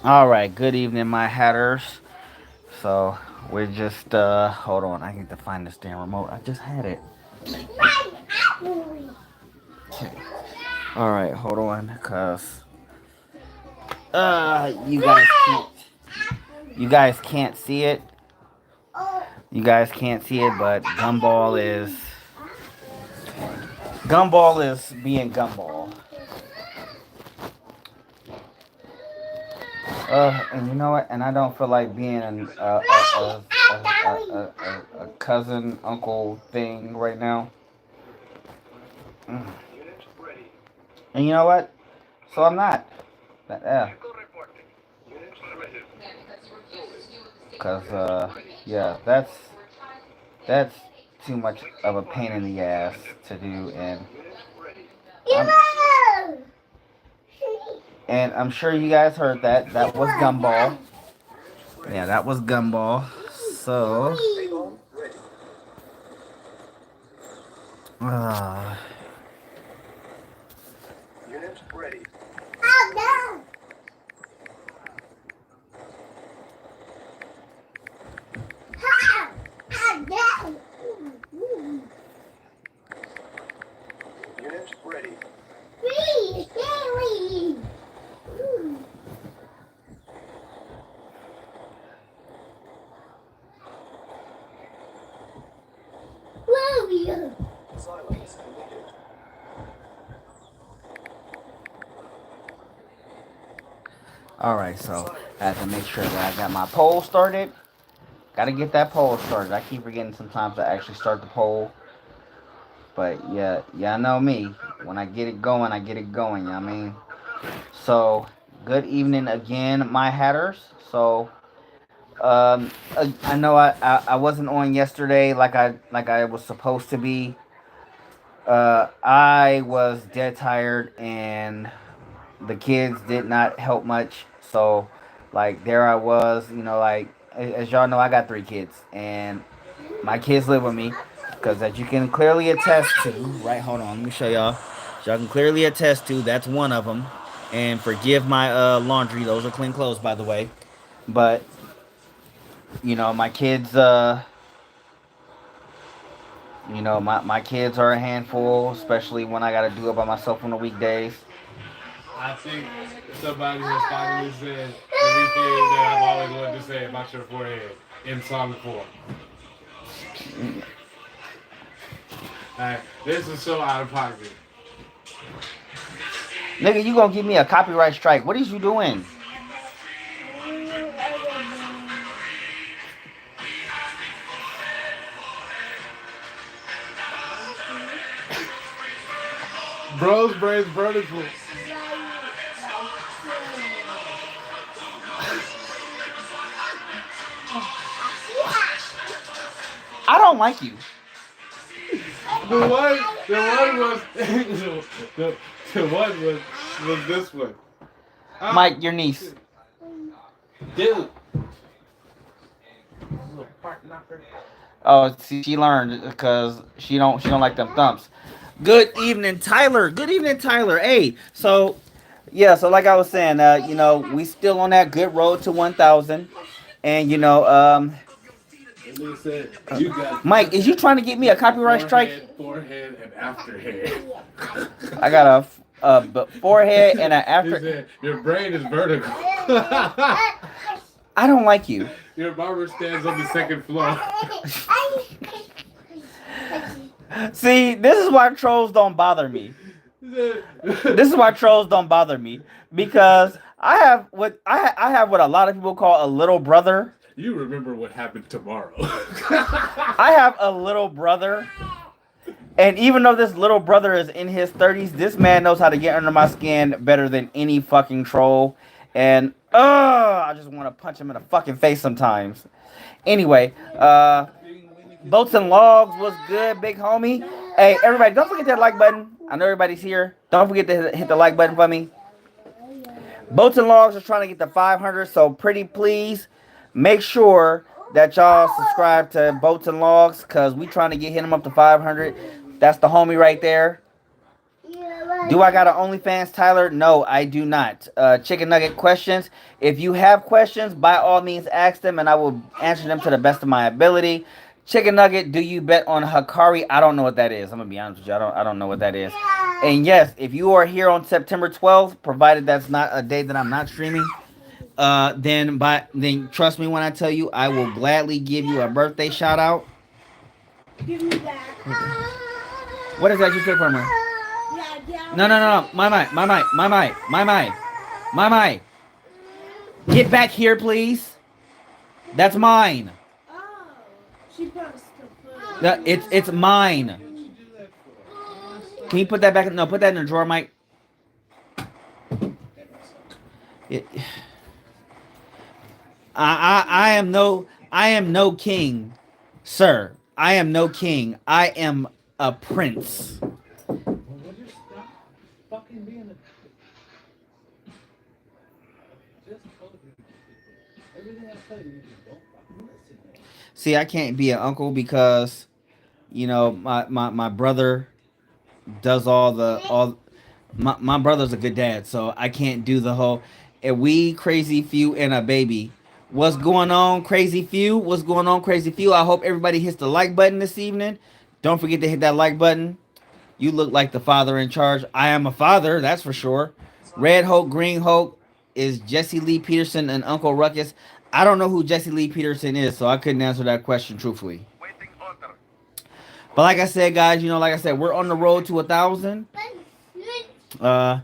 All right, good evening, my hatters. So we're just hold on. I need to find this damn remote. I just had it. Okay. All right, hold on, cause you guys can't see it. You guys can't see it, but Gumball is being Gumball. And you know what? And I don't feel like being a cousin, uncle thing right now. Mm. And you know what? So I'm not. Yeah. Cause yeah, that's too much of a pain in the ass to do, and I'm sure you guys heard that. That was Gumball. Yeah, that was Gumball. So, uh, all right. So I have to make sure that I got my poll started. Got to get that poll started. I keep forgetting sometimes to actually start the poll. But yeah, yeah, I know me. When I get it going, I get it going. You know what I mean? So, good evening again, my hatters. So, I know I wasn't on yesterday like I was supposed to be. I was dead tired, and the kids did not help much. So, like, there I was, like, as y'all know, I got three kids, and my kids live with me. Because as you can clearly attest to, right? Hold on, let me show y'all. So y'all can clearly attest to, that's one of them. And forgive my laundry; those are clean clothes, by the way. But my kids, my kids are a handful, especially when I got to do it by myself on the weekdays. I think somebody has finally said everything that I've always wanted to say about your forehead in song form. Like, this is so out of pocket. Nigga, you gonna give me a copyright strike? What is you doing? Bro's brain's vertical. I don't like you, The one was the, the one was this one. Ah, Mike. Your niece. dude. Oh, see, she learned because she don't like them thumps. Good evening, Tyler. Good evening, Tyler. Hey, so yeah, so like I was saying, we still on that good road to 1,000, and And they said you got Mike, is you trying to get me a copyright strike? forehead, and afterhead. I got forehead and an He after. said your brain is vertical. I don't like you. Your barber stands on the second floor. See, this is why trolls don't bother me. This is why trolls don't bother me because I have what a lot of people call a little brother. You remember what happened tomorrow. I have a little brother, and even though this little brother is in his 30s, this man knows how to get under my skin better than any fucking troll. And I just want to punch him in the fucking face sometimes. Anyway, boats and logs was good, big homie. Hey, everybody, don't forget that like button. I know everybody's here. Don't forget to hit the like button for me. Boats and logs are trying to get to 500, so pretty please make sure that y'all subscribe to boats and logs because we trying to get him up to 500. That's the homie right there. Do I got an OnlyFans, Tyler? No, I do not. Chicken nugget questions. If you have questions, by all means ask them and I will answer them to the best of my ability. Chicken nugget, do you bet on Hikari? I don't know what that is. I'm gonna be honest with you. I don't know what that is. And yes, if you are here on September 12th, provided that's not a day that I'm not streaming, then trust me when I tell you, I will gladly give you a birthday shout out. Give me that. What is that you took from her? No, no, no, no. My. Get back here, please. That's mine. Oh, she wants to put. No, it's mine. Can you put that back? No, put that in the drawer, Mike. It, I am no king, sir. I am no king. I am a prince. See, I can't be an uncle because, my brother does all. My brother's a good dad, so I can't do the whole. And we crazy few and a baby. What's going on, crazy few? What's going on, crazy few? I hope everybody hits the like button this evening. Don't forget to hit that like button. You look like the father in charge. I am a father, that's for sure. Red Hulk, Green Hulk is Jesse Lee Peterson and Uncle Ruckus. I don't know who Jesse Lee Peterson is, so I couldn't answer that question truthfully. But like I said, guys, like I said, we're on the road to 1,000. It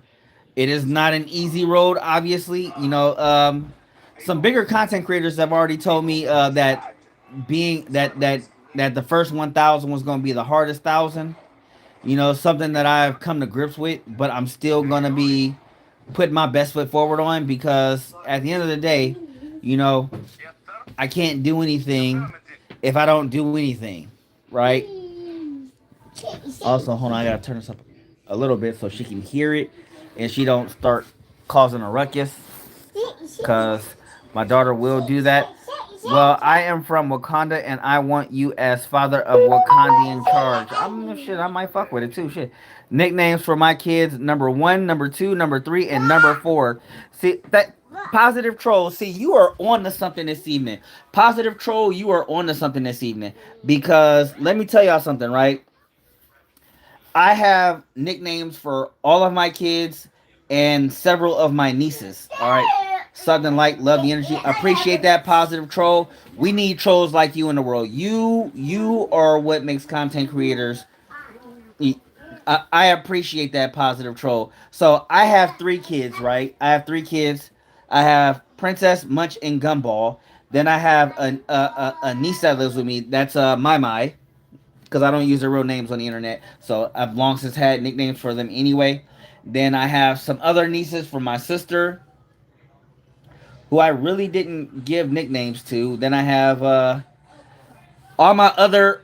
is not an easy road, obviously. Some bigger content creators have already told me that being that the first 1,000 was going to be the hardest 1,000. Something that I've come to grips with, but I'm still gonna be putting my best foot forward on because at the end of the day, I can't do anything if I don't do anything, right? Also, hold on, I gotta turn this up a little bit so she can hear it and she don't start causing a ruckus because my daughter will do that. Well, I am from Wakanda and I want you as father of Wakanda in charge. I might fuck with it too. Shit. Nicknames for my kids: number 1, number 2, number 3, and number 4. See that positive troll. See, you are on to something this evening. Positive troll, you are on to something this evening. Because let me tell y'all something, right? I have nicknames for all of my kids and several of my nieces. All right. Southern Light, love the energy. Appreciate that positive troll. We need trolls like you in the world. You are what makes content creators. I appreciate that positive troll. So I have 3 kids, right? I have 3 kids. I have Princess, Munch, and Gumball. Then I have a niece that lives with me. That's Mai, because I don't use their real names on the internet. So I've long since had nicknames for them anyway. Then I have some other nieces from my sister, who I really didn't give nicknames to. Then I have all my other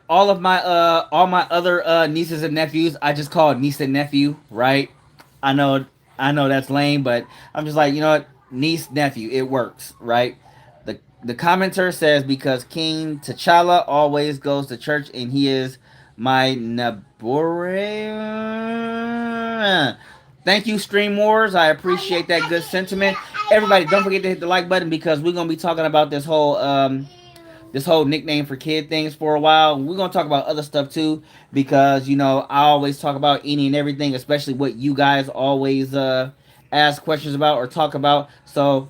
nieces and nephews. I just call niece and nephew, right? I know that's lame, but I'm just like, you know what, niece nephew, it works, right? The commenter says because King T'Challa always goes to church and he is my Nabore. Thank you, Stream Wars. I appreciate that good sentiment. Everybody, don't forget to hit the like button because we're gonna be talking about this whole nickname for kid things for a while. We're gonna talk about other stuff too because I always talk about any and everything, especially what you guys always ask questions about or talk about. So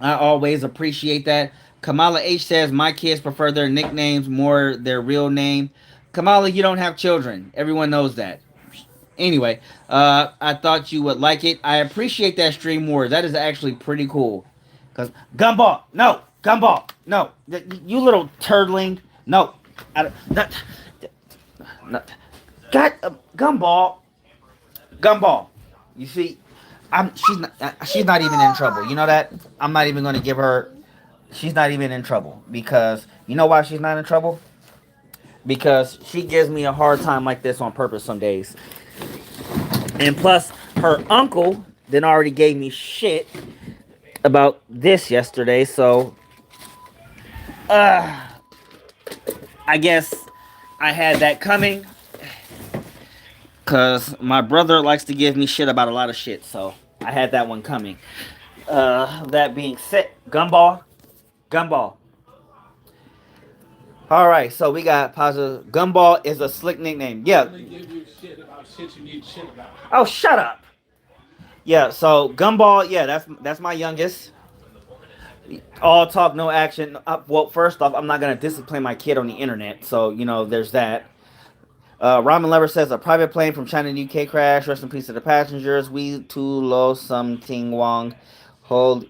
I always appreciate that. Kamala H says my kids prefer their nicknames more their real name. Kamala, you don't have children. Everyone knows that. Anyway, I thought you would like it. I appreciate that, Stream Wars. That is actually pretty cool. Cause Gumball, no, Gumball, no, you little turdling, no, God, Gumball. You see, she's not even in trouble. You know that? I'm not even gonna give her. She's not even in trouble because you know why she's not in trouble? Because she gives me a hard time like this on purpose some days. And plus, her uncle then already gave me shit about this yesterday, so I guess I had that coming. Cause my brother likes to give me shit about a lot of shit, so I had that one coming. That being said, Gumball, Gumball. All right, so we got positive. Gumball is a slick nickname. I Yeah. only give you shit about shit you need shit about. Oh, shut up. Yeah. So Gumball. Yeah, that's my youngest. All talk, no action. Well, first off, I'm not gonna discipline my kid on the internet, so there's that. Ramen Lover says a private plane from China to UK crash. Rest in peace to the passengers. We too low something Wong. Hold.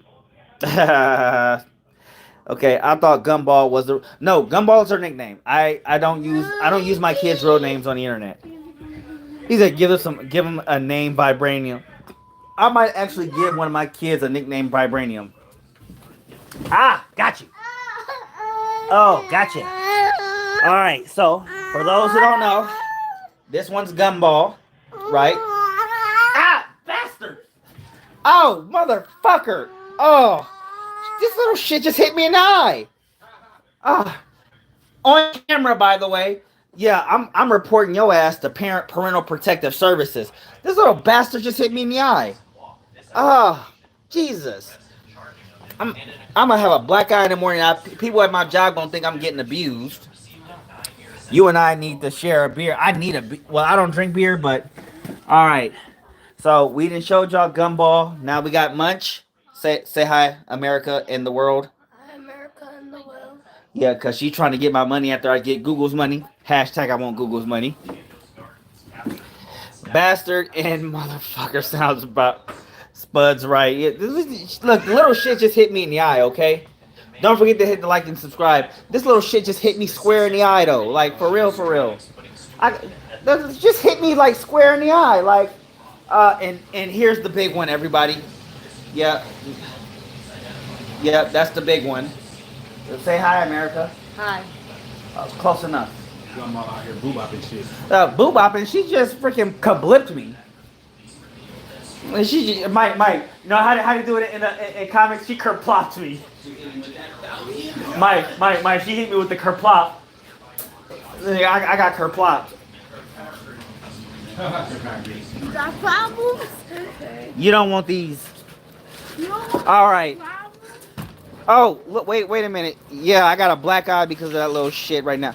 Okay, I thought Gumball was the no. Gumball is her nickname. I don't use my kids' real names on the internet. He said give him a name Vibranium. I might actually give one of my kids a nickname Vibranium. Ah, got you. Oh, gotcha. All right, so for those who don't know, this one's Gumball, right? Ah, bastard! Oh, motherfucker! Oh, this little shit just hit me in the eye. Ah, on camera, by the way. Yeah, I'm reporting your ass to Parental Protective Services. This little bastard just hit me in the eye. Ah, Jesus. I'm gonna have a black eye in the morning. People at my job gonna think I'm getting abused. You and I need to share a beer. I need well, I don't drink beer, but all right. So we didn't show y'all Gumball. Now we got Munch. Say hi, America and the world. Hi, America and the world. Yeah, cause she's trying to get my money after I get Google's money. Hashtag I want Google's money. Bastard and motherfucker sounds about Spud's right. Yeah, look, the little shit just hit me in the eye. Okay. Don't forget to hit the like and subscribe. This little shit just hit me square in the eye though. Like for real, for real. Just hit me like square in the eye. Like and here's the big one, everybody. Yeah. Yeah, that's the big one. Say hi, America. Hi. Close enough. I'm out here boobopping shit. Boobopping, she just freaking kablipped me. And she just, Mike, you know how to do it in comics? She kerplopped me. Mike, she hit me with the kerplop. I got kerplopped. You got problems? You don't want these. You don't want All right. problems? Oh, look, wait a minute. Yeah, I got a black eye because of that little shit right now.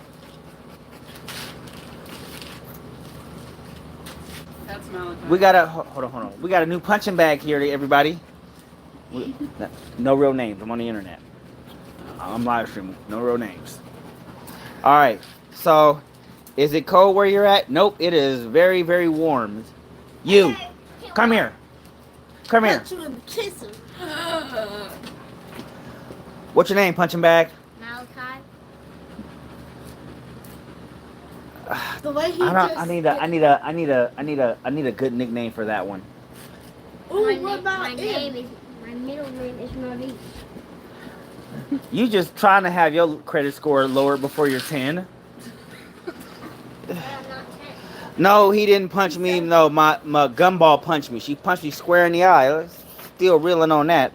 That's Malachi. We got a hold on. We got a new punching bag here, everybody. No real names. I'm on the internet. I'm live streaming. No real names. All right. So, is it cold where you're at? Nope. It is very, very warm. You, come here. Come here. Punch you and kiss him. What's your name, punching bag? Malachi. The way he I need a good nickname for that one. Ooh, what about my him? name is my middle name is Maurice. You just trying to have your credit score lowered before you're 10. But I'm not 10. No, he didn't punch me. No, my Gumball punched me. She punched me square in the eye. Still reeling on that.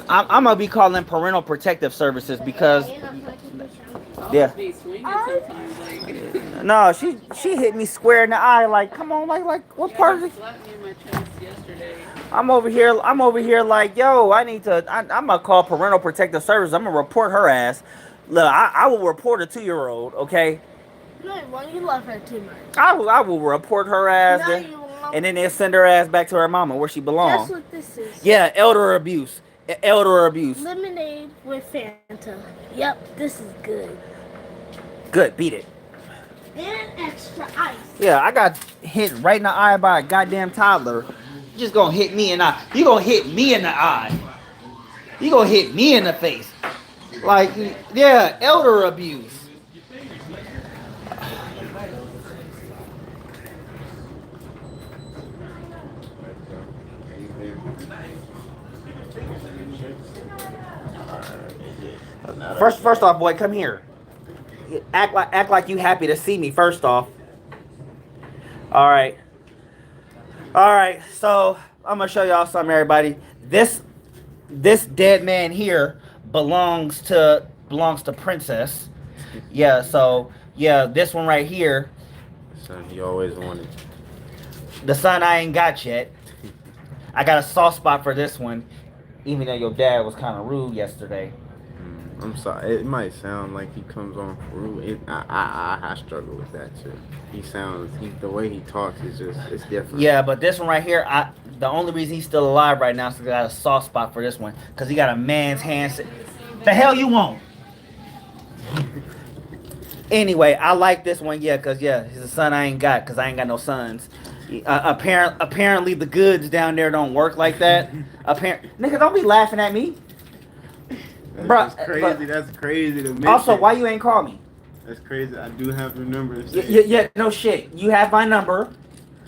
I'm gonna be calling Parental Protective Services because And I'm talking to Sean. yeah. Be swinging sometimes, like. No, she hit me square in the eye. Like, come on, like what part of it? Slapped me in my chest yesterday. I'm over here like, yo, I'm gonna call Parental Protective Services. I'm gonna report her ass. Look, I will report a 2-year-old. Okay, No, why you love her too much? I will report her ass. No, you won't. And then they'll send her ass back to her mama where she Guess belongs. what this is? Yeah, elder abuse. Elder abuse. Lemonade with Fanta. Yep, this is good. Good, beat it. And extra ice. Yeah, I got hit right in the eye by a goddamn toddler. You just gonna hit me in the eye. You gonna hit me in the eye. You gonna hit me in the face. Like, yeah, elder abuse. First off, boy, come here. Act like you happy to see me. First off. All right. So I'm gonna show y'all something, everybody. This dead man here belongs to Princess. Yeah. So yeah, this one right here. Son he always wanted. The son I ain't got yet. I got a soft spot for this one, even though your dad was kind of rude yesterday. I'm sorry. It might sound like he comes on rude. I struggle with that too. The way he talks is just it's different. Yeah, but this one right here, the only reason he's still alive right now is because I got a soft spot for this one, because he got a man's hand. The hell you want? Anyway, I like this one, yeah, because he's a son I ain't got, because I ain't got no sons. Apparently the goods down there don't work like that. Nigga, don't be laughing at me. That's crazy. That's crazy to mention. Also, why you ain't call me? That's crazy. I do have your number. Yeah, no shit. You have my number.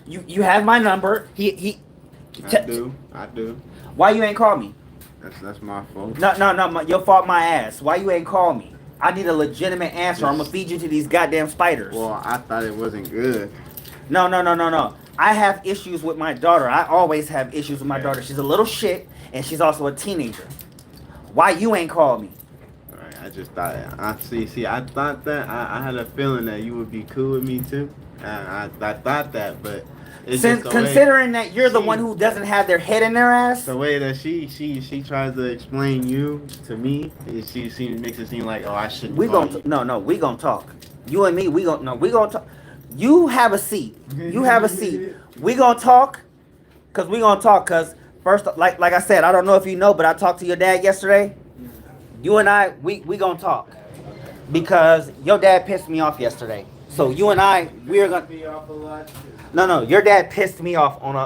You have my number. I do. Why you ain't call me? That's my fault. No, your fault, my ass. Why you ain't call me? I need a legitimate answer. I'm gonna feed you to these goddamn spiders. Well, I thought it wasn't good. No. I have issues with my daughter. I always have issues with my daughter. She's a little shit, and she's also a teenager. Why you ain't called me? Alright, I just thought. I thought that I had a feeling that you would be cool with me too. I thought that, but it's considering that you're the one who doesn't have their head in their ass. The way that she tries to explain you to me, she makes it seem like I shouldn't. We gonna talk. You and me, we gonna talk. You have a seat. We gonna talk, cause first, like I said, I don't know if you know, but I talked to your dad yesterday. You and I, we gonna talk, because your dad pissed me off yesterday. So you and I, we're gonna. No, your dad pissed me off on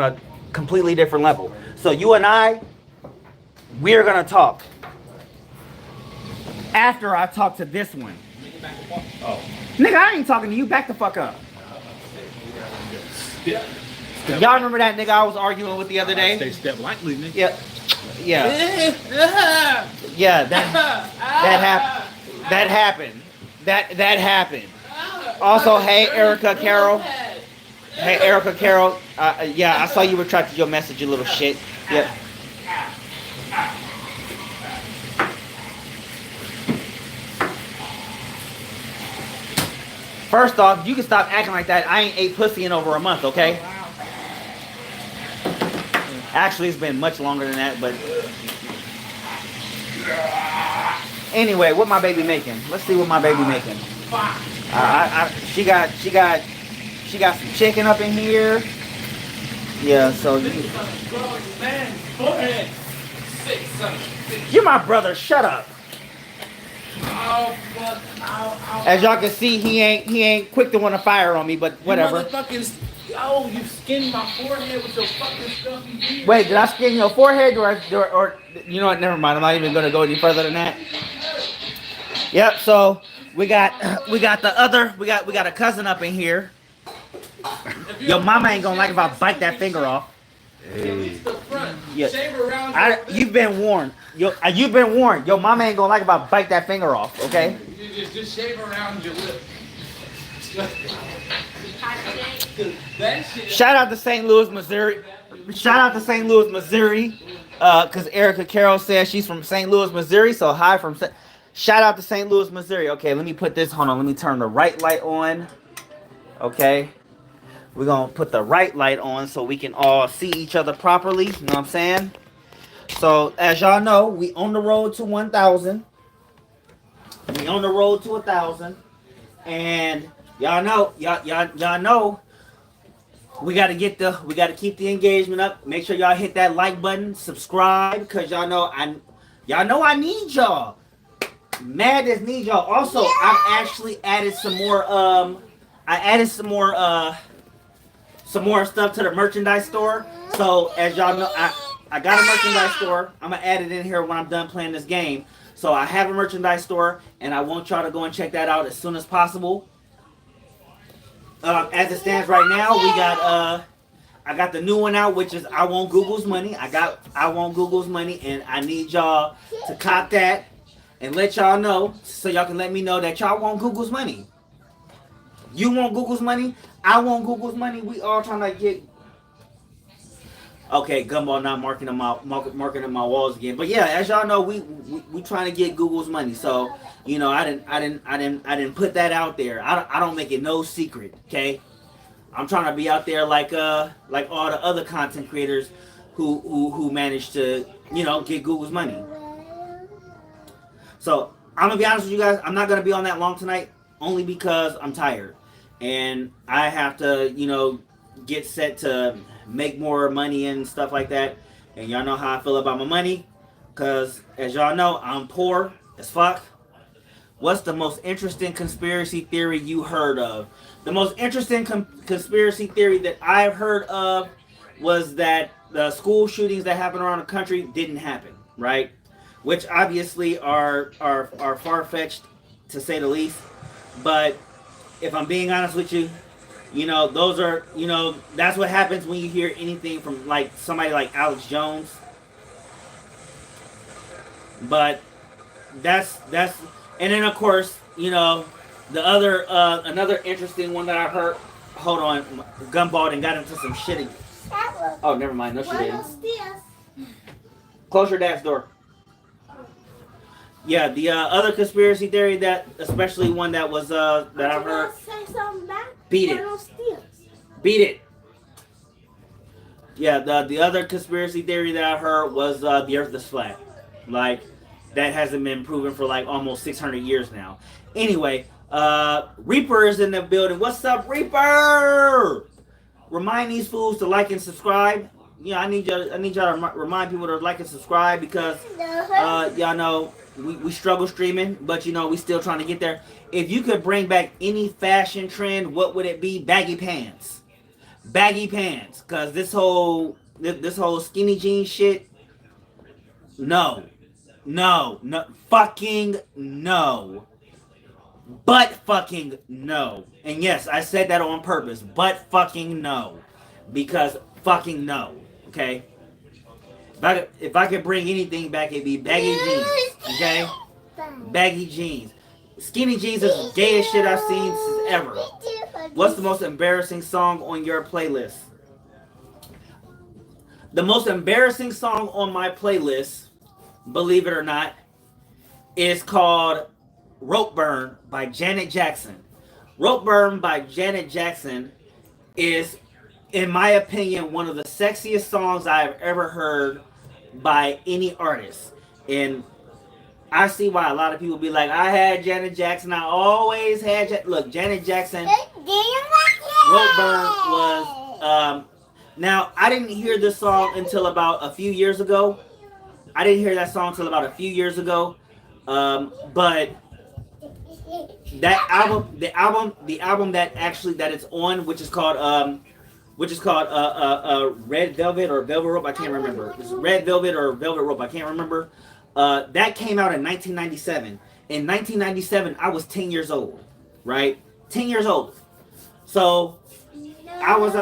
a completely different level. So you and I, we're gonna talk after I talk to this one. Oh. Nigga, I ain't talking to you. Back the fuck up. Y'all remember that nigga I was arguing with the other day? Stay step lightly, nigga. Yeah. Yeah, that happened. That happened. Also, hey, Erica Carroll. Yeah, I saw you retracted your message, you little shit. Yeah. First off, you can stop acting like that. I ain't ate pussy in over a month, okay? Actually, it's been much longer than that, but... Anyway, what my baby making? Let's see what my baby making. She got some chicken up in here. Yeah, so... You're my brother, shut up. As y'all can see, he ain't quick to want to fire on me, but whatever. You skinned my forehead with your fucking stuff. Wait, did I skin your forehead, or you know what? Never mind. I'm not even gonna go any further than that. Yep. So we got a cousin up in here. Your mama ain't gonna like if I bite that finger off. Hey. Yeah. You've been warned. You've been warned. Your mama ain't gonna like if I bite that finger off. Okay. Just shave around your lip. Shout out to St. Louis, Missouri. Because Erica Carroll says she's from St. Louis, Missouri. So hi from. Shout out to St. Louis, Missouri. Okay, let me put this. Hold on. Let me turn the right light on. Okay. We're going to put the right light on so we can all see each other properly. You know what I'm saying? So, as y'all know, we on the road to 1,000. We on the road to 1,000. And y'all know, we got to keep the engagement up. Make sure y'all hit that like button, subscribe, because y'all know I need y'all. Madness need y'all. Also, I've actually added some more some more stuff to the merchandise store. So as y'all know, I got a merchandise store. I'm gonna add it in here when I'm done playing this game. So I have a merchandise store, and I want y'all to go and check that out as soon as possible. As it stands right now, we got I got the new one out, which is I Want Google's Money. I Want Google's Money, and I need y'all to cop that and let y'all know, so y'all can let me know that y'all want Google's money. You want Google's money? I want Google's money. We all trying to get... Okay, Gumball not marking my walls again. But yeah, as y'all know, we trying to get Google's money. So you know, I didn't put that out there. I don't make it no secret. Okay, I'm trying to be out there like all the other content creators who managed to get Google's money. So I'm gonna be honest with you guys. I'm not gonna be on that long tonight, only because I'm tired, and I have to get set to make more money and stuff like that. And y'all know how I feel about my money, because as y'all know, I'm poor as fuck. What's the most interesting conspiracy theory you heard of? The most interesting conspiracy theory that I've heard of was that the school shootings that happen around the country didn't happen, right? Which obviously are far-fetched, to say the least. But if I'm being honest with you, those are, that's what happens when you hear anything from like somebody like Alex Jones. But that's, and then of course, the other, another interesting one that I heard, hold on, Gumball and got into some shit again. Oh, never mind, no she didn't. Close your dad's door. Yeah, the other conspiracy theory that, especially one that was, that I've heard. Beat it. Beat it. Yeah, the other conspiracy theory that I heard was the Earth is flat. Like, that hasn't been proven for like almost 600 years now. Anyway, Reaper is in the building. What's up, Reaper? Remind these fools to like and subscribe. Yeah, I need y'all to remind people to like and subscribe because y'all know we struggle streaming, but we still trying to get there. If you could bring back any fashion trend, what would it be? Baggy pants. Baggy pants. Cause this whole skinny jeans shit. No. Fucking no. But fucking no. And yes, I said that on purpose. But fucking no. Because fucking no. Okay? If I could bring anything back, it'd be baggy jeans. Okay? Baggy jeans. Skinny jeans is the gayest shit I've seen since ever. What's the most embarrassing song on your playlist? The most embarrassing song on my playlist, believe it or not, is called Rope Burn by Janet Jackson. Rope Burn by Janet Jackson is, in my opinion, one of the sexiest songs I've ever heard by any artist. And I see why a lot of people be like, I had Janet Jackson, I always had Look, Janet Jackson, Rope Burn was, now, I didn't hear this song until about a few years ago. I didn't hear that song until about a few years ago. But that album, the album that it's on, which is called Red Velvet or Velvet Rope, I can't remember. It's Red Velvet or Velvet Rope, I can't remember. That came out in 1997. In 1997, I was 10 years old, right? 10 years old. So, I was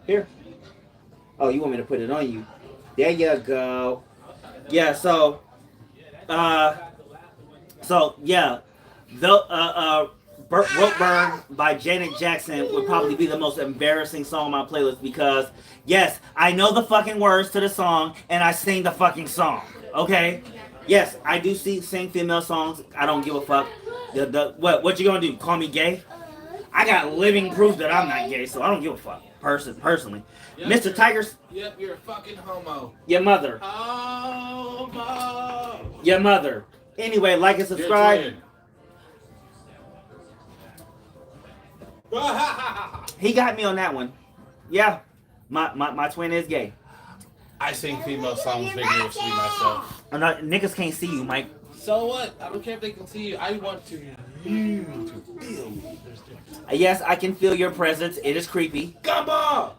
Here. Oh, you want me to put it on you? There you go. Yeah, so yeah, the Rope Burn by Janet Jackson would probably be the most embarrassing song on my playlist because, yes, I know the fucking words to the song and I sing the fucking song, okay? Yes, I do sing female songs. I don't give a fuck. What you gonna do? Call me gay? I got living proof that I'm not gay, so I don't give a fuck. Personally. Yep, Mr. Tigers? Yep, you're a fucking homo. Your mother. Homo. Your mother. Anyway, like and subscribe. He got me on that one. Yeah. My twin is gay. I sing female songs vigorously myself. Niggas can't see you, Mike. So what? I don't care if they can see you. I want to you to feel me. Yes, I can feel your presence. It is creepy. Come on!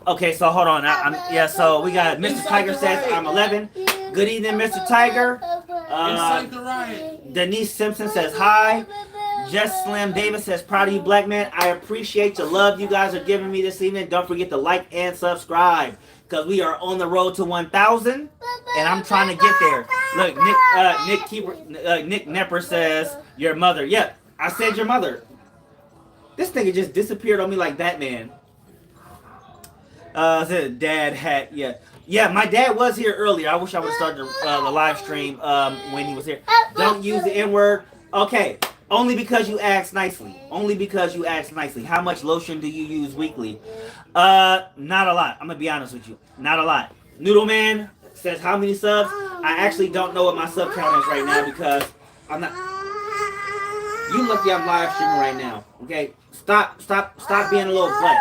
Okay, so hold on. So we got Mr. Tiger says I'm 11. Good evening, Mr. Tiger. Inside the riot. Denise Simpson says hi. Jess Slim Davis says proud of you, black man. I appreciate the love you guys are giving me this evening. Don't forget to like and subscribe because we are on the road to 1,000 and I'm trying to get there. Look, Nick Nepper says Your mother. Yeah, I said your mother. This nigga just disappeared on me like Batman. Said dad hat. Yeah. Yeah, my dad was here earlier. I wish I would start the live stream when he was here. Don't use the N-word. Okay. Only because you asked nicely. Only because you asked nicely. How much lotion do you use weekly? Not a lot. I'm going to be honest with you. Not a lot. Noodle Man says how many subs? I actually don't know what my sub count is right now because I'm not... You lucky I'm live streaming right now. Okay? Stop being a little butt.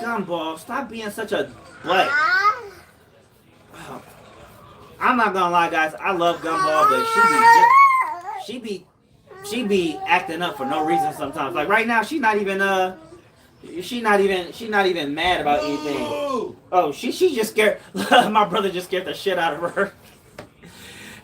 Gumball, stop being such a butt. I'm not gonna lie, guys. I love Gumball, but she be acting up for no reason sometimes. Like right now, she's not even mad about anything. Oh, she just scared. My brother just scared the shit out of her.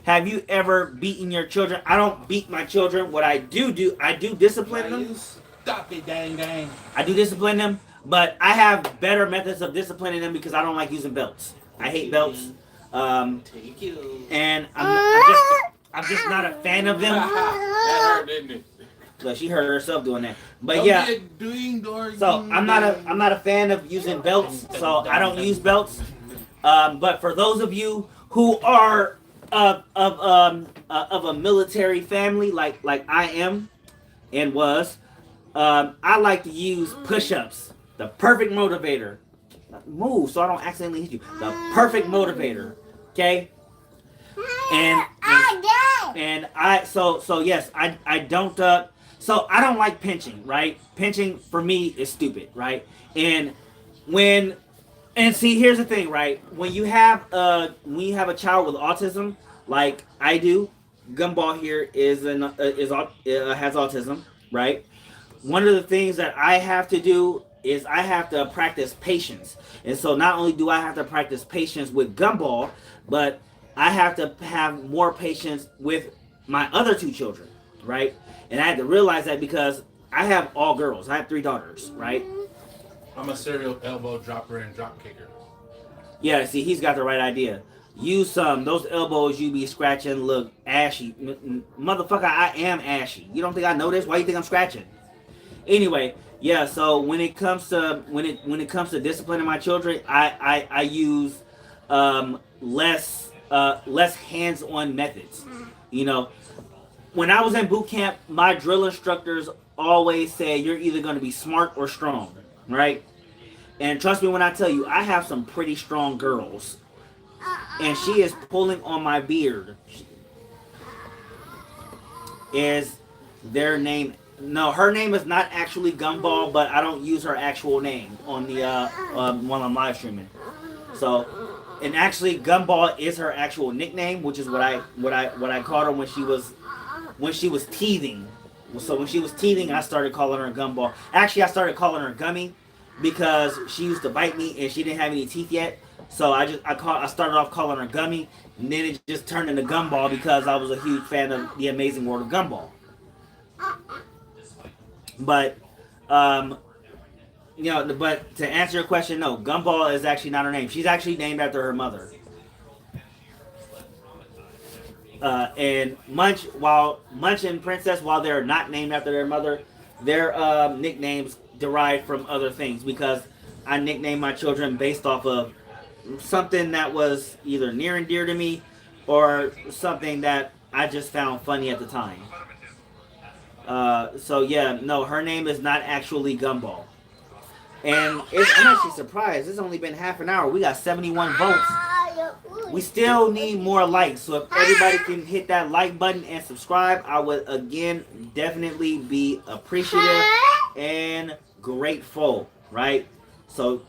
Have you ever beaten your children? I don't beat my children. What I do discipline them. Stop it, dang. I do discipline them, but I have better methods of disciplining them because I don't like using belts. I hate belts. And I'm just not a fan of them. That hurt, didn't it? Look, she hurt herself doing that. But yeah. So I'm not a fan of using belts. So I don't use belts. But for those of you who are of a military family like I am and was, I like to use push-ups. The perfect motivator. Move so I don't accidentally hit you. The perfect motivator. Okay? And yes, I don't so I don't like pinching, right? Pinching for me is stupid, right? And see, here's the thing, right? When you have a child with autism, like I do, Gumball here has autism, right? One of the things that I have to do is I have to practice patience. And so not only do I have to practice patience with Gumball, but I have to have more patience with my other two children, right? And I had to realize that because I have all girls. I have 3 daughters, right? I'm a serial elbow dropper and drop kicker. Yeah, see, he's got the right idea. Use some. Those elbows you be scratching look ashy. Motherfucker, I am ashy. You don't think I know this? Why you think I'm scratching? Anyway, yeah, so when it comes to disciplining my children, I use less hands-on methods. You know, when I was in boot camp, my drill instructors always said you're either going to be smart or strong, right? And trust me when I tell you, I have some pretty strong girls. And she is pulling on my beard. Is their name... No, her name is not actually Gumball, but I don't use her actual name on the while I'm live streaming. So, and actually, Gumball is her actual nickname, which is what I called her when she was teething. So when she was teething, I started calling her Gumball. Actually, I started calling her Gummy because she used to bite me and she didn't have any teeth yet. So I started off calling her Gummy, and then it just turned into Gumball because I was a huge fan of the Amazing World of Gumball. But, but to answer your question, no, Gumball is actually not her name. She's actually named after her mother. And Munch and Princess, while they're not named after their mother, their nicknames derive from other things because I nicknamed my children based off of something that was either near and dear to me or something that I just found funny at the time. So yeah, no, her name is not actually Gumball. And I'm actually surprised. It's only been half an hour. We got 71 votes. We still need more likes. So if everybody can hit that like button and subscribe, I would again definitely be appreciative and grateful, right? So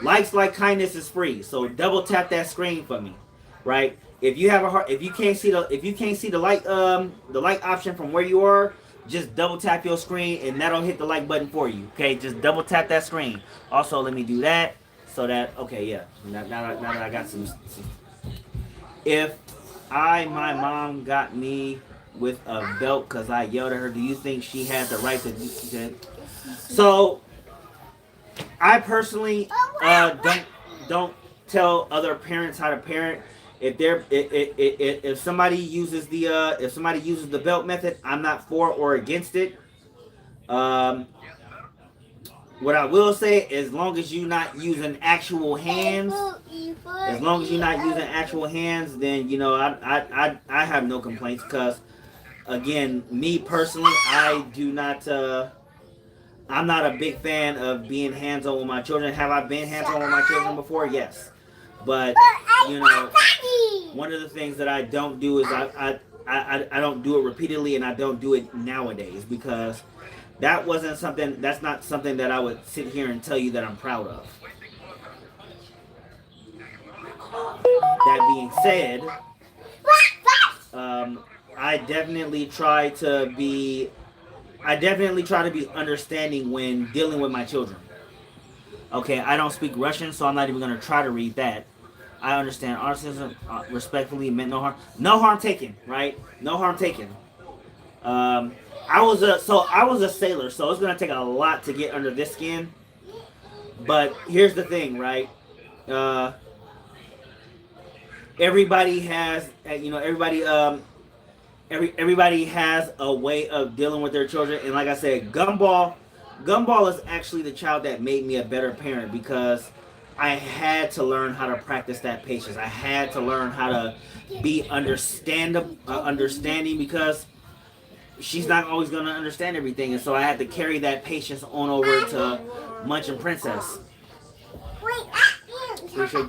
likes like kindness is free. So double tap that screen for me, right? If you can't see the like option from where you are, just double tap your screen and that'll hit the like button for you. Okay, just double tap that screen. Also, let me do that so that now that I got some. If my mom got me with a belt because I yelled at her, do you think she had the right to do that? So I personally don't tell other parents how to parent. If somebody uses the belt method, I'm not for or against it. Um, what I will say, as long as you're not using actual hands, then I have no complaints. Because again, me personally, I do not. I'm not a big fan of being hands-on with my children. Have I been hands-on with my children before? Yes. But one of the things that I don't do is I don't do it repeatedly, and I don't do it nowadays because that's not something that I would sit here and tell you that I'm proud of. That being said, I definitely try to be understanding when dealing with my children. Okay, I don't speak Russian, so I'm not even going to try to read that. I understand artisan respectfully meant no harm. No harm taken, right? No harm taken. I was a sailor, so it's gonna take a lot to get under this skin. But here's the thing, right? Everybody has, everybody has a way of dealing with their children, and like I said, Gumball is actually the child that made me a better parent because I had to learn how to practice that patience. I had to learn how to be understanding because she's not always going to understand everything, and so I had to carry that patience on over to Munch and Princess.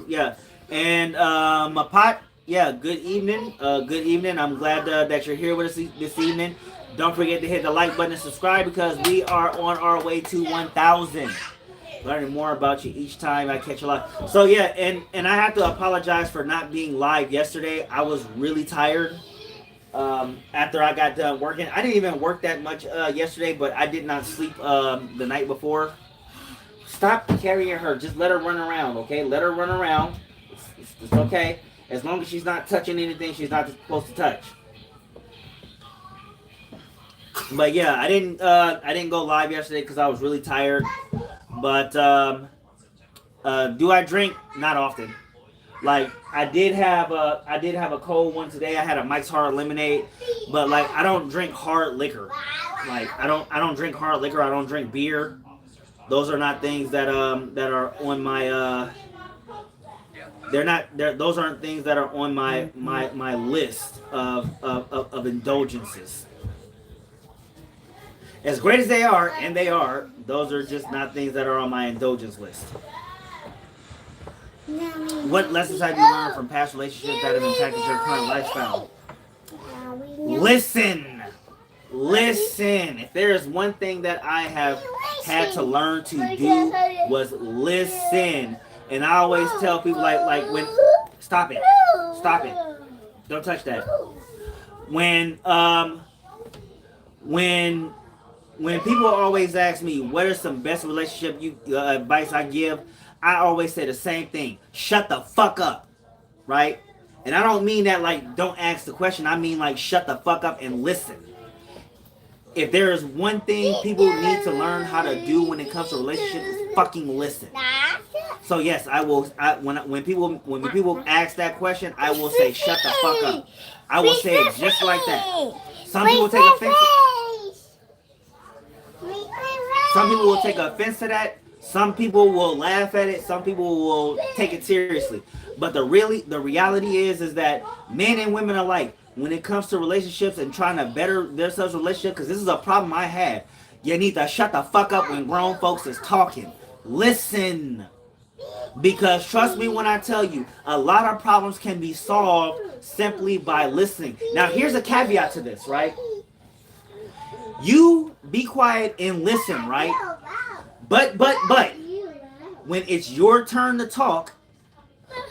Yeah, and Mapat, yeah, good evening. Good evening. I'm glad that you're here with us this evening. Don't forget to hit the like button and subscribe because we are on our way to 1,000. Learning more about you each time I catch a live. So yeah, and I have to apologize for not being live yesterday. I was really tired after I got done working. I didn't even work that much yesterday, but I did not sleep the night before. Stop carrying her. Just let her run around, okay? Let her run around. It's okay. As long as she's not touching anything she's not supposed to touch. But yeah, I didn't go live yesterday because I was really tired. But do I drink? Not often. Like I did have a cold one today. I had a Mike's Hard Lemonade, but like I don't drink hard liquor. Like I don't drink hard liquor. I don't drink beer. Those are not things that are on my those aren't things that are on my list of indulgences. As great as they are, and they are, those are just not things that are on my indulgence list. What lessons have you learned from past relationships that have impacted your current lifestyle? Listen. If there is one thing that I have had to learn to do was listen. And I always tell people like when stop it. Don't touch that. When people always ask me what is some best relationship advice I give, I always say the same thing. Shut the fuck up. Right? And I don't mean that like don't ask the question. I mean like shut the fuck up and listen. If there is one thing people need to learn how to do when it comes to relationships, is fucking listen. So yes, I will. When people ask that question, I will say shut the fuck up. I will say it just like that. Some people take offense. Some people will take offense to that. Some people will laugh at it. Some people will take it seriously. But the reality is that men and women alike, when it comes to relationships and trying to better themselves relationship, because this is a problem I had. You need to shut the fuck up when grown folks is talking. Listen. Because trust me when I tell you, a lot of problems can be solved simply by listening. Now here's a caveat to this, right? You be quiet and listen, right? But when it's your turn to talk,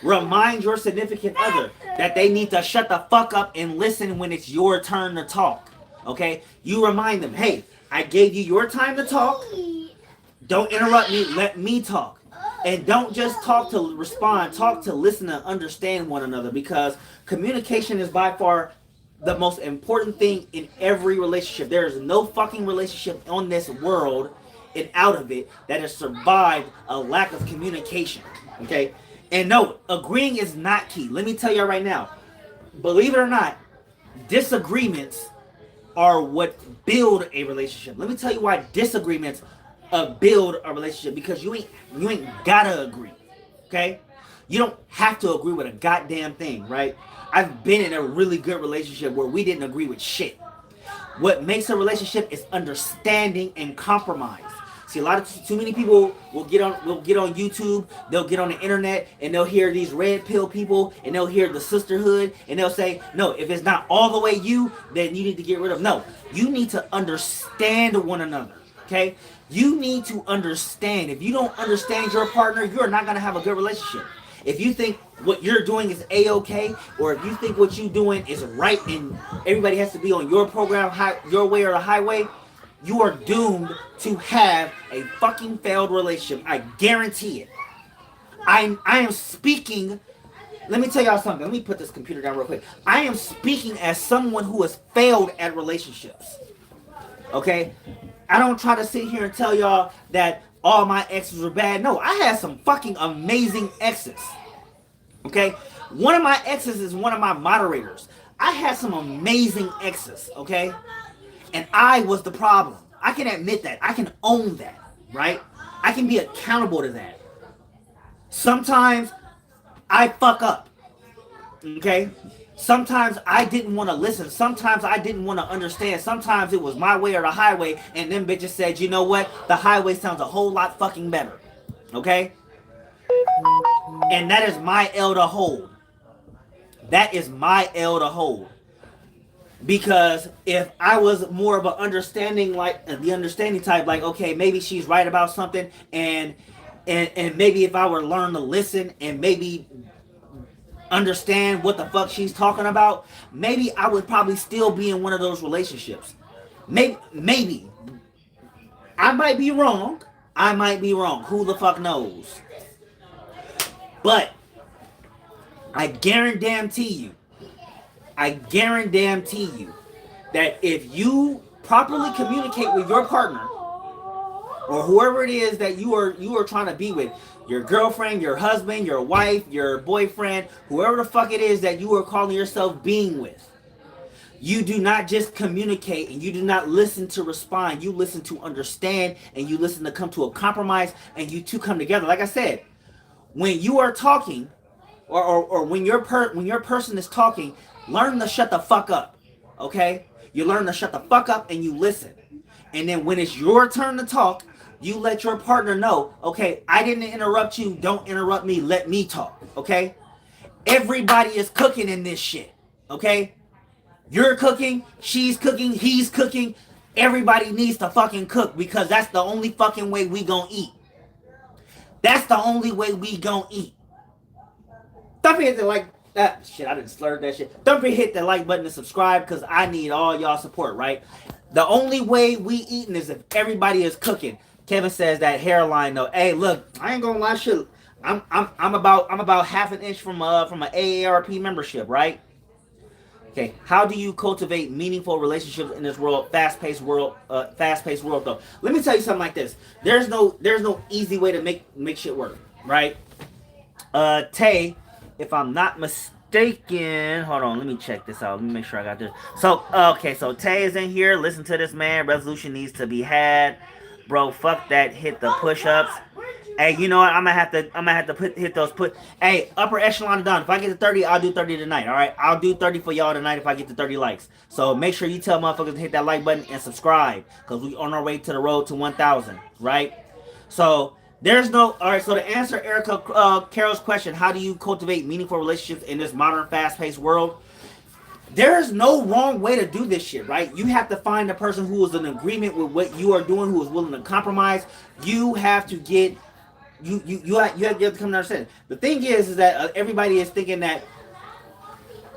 remind your significant other that they need to shut the fuck up and listen when it's your turn to talk. Okay? You remind them, hey, I gave you your time to talk. Don't interrupt me. Let me talk. And don't just talk to respond. Talk to listen and understand one another, because communication is by far the most important thing in every relationship. There is no fucking relationship on this world and out of it that has survived a lack of communication. Okay? And no, agreeing is not key. Let me tell you right now. Believe it or not, disagreements are what build a relationship. Let me tell you why disagreements build a relationship, because you ain't gotta agree. Okay? You don't have to agree with a goddamn thing, right? I've been in a really good relationship where we didn't agree with shit. What makes a relationship is understanding and compromise. See, too many people will get on YouTube, they'll get on the internet, and they'll hear these red pill people, and they'll hear the sisterhood, and they'll say, no, if it's not all the way you, then you need to get rid of. No, you need to understand one another. Okay? You need to understand. If you don't understand your partner, you're not gonna have a good relationship. If you think what you're doing is A-okay, or if you think what you're doing is right and everybody has to be on your program, your way or the highway, you are doomed to have a fucking failed relationship. I guarantee it. I am speaking. Let me tell y'all something. Let me put this computer down real quick. I am speaking as someone who has failed at relationships. Okay? I don't try to sit here and tell y'all that all my exes were bad. No, I had some fucking amazing exes. Okay? One of my exes is one of my moderators. I had some amazing exes. Okay? And I was the problem. I can admit that. I can own that. Right? I can be accountable to that. Sometimes I fuck up. Okay? Sometimes I didn't want to listen. Sometimes I didn't want to understand. Sometimes it was my way or the highway, and them bitches said, you know what? The highway sounds a whole lot fucking better. Okay? And that is my L to hold. That is my L to hold. Because if I was more of an understanding, like the understanding type, like, okay, maybe she's right about something, and maybe if I were to learn to listen and maybe understand what the fuck she's talking about, maybe I would probably still be in one of those relationships. Maybe. I might be wrong. Who the fuck knows? But I guarantee you that if you properly communicate with your partner or whoever it is that you are trying to be with, your girlfriend, your husband, your wife, your boyfriend, whoever the fuck it is that you are calling yourself being with, you do not just communicate and you do not listen to respond. You listen to understand, and you listen to come to a compromise, and you two come together. Like I said, when you are talking, or when your person is talking, learn to shut the fuck up. Okay? You learn to shut the fuck up and you listen. And then when it's your turn to talk, you let your partner know, okay, I didn't interrupt you. Don't interrupt me. Let me talk. Okay? Everybody is cooking in this shit. Okay? You're cooking. She's cooking. He's cooking. Everybody needs to fucking cook, because that's the only fucking way we gonna eat. That's the only way we gonna eat. Don't forget to like that shit. I didn't slur that shit. Don't forget to hit the like button and subscribe, because I need all y'all support, right? The only way we eating is if everybody is cooking. Kevin says that hairline though. Hey, look, I ain't gonna lie, shit. I'm about half an inch from an AARP membership, right? Okay, how do you cultivate meaningful relationships in this fast-paced world though? Let me tell you something like this. There's no easy way to make shit work, right? Tay, if I'm not mistaken, hold on, let me check this out. Let me make sure I got this. So, okay, so Tay is in here. Listen to this, man. Resolution needs to be had. Bro, fuck that. Hit the push-ups. Hey, you know what? I'm gonna have to hit those. Hey, upper echelon done. If I get to 30, I'll do 30 tonight. All right, I'll do 30 for y'all tonight if I get to 30 likes. So make sure you tell motherfuckers to hit that like button and subscribe, because we on our way to the road to 1,000. Right? So there's no. All right. So to answer Erica Carol's question, how do you cultivate meaningful relationships in this modern, fast-paced world? There's no wrong way to do this shit, right? You have to find a person who is in agreement with what you are doing, who is willing to compromise. You have to get. You have to come to understand. The thing is that everybody is thinking that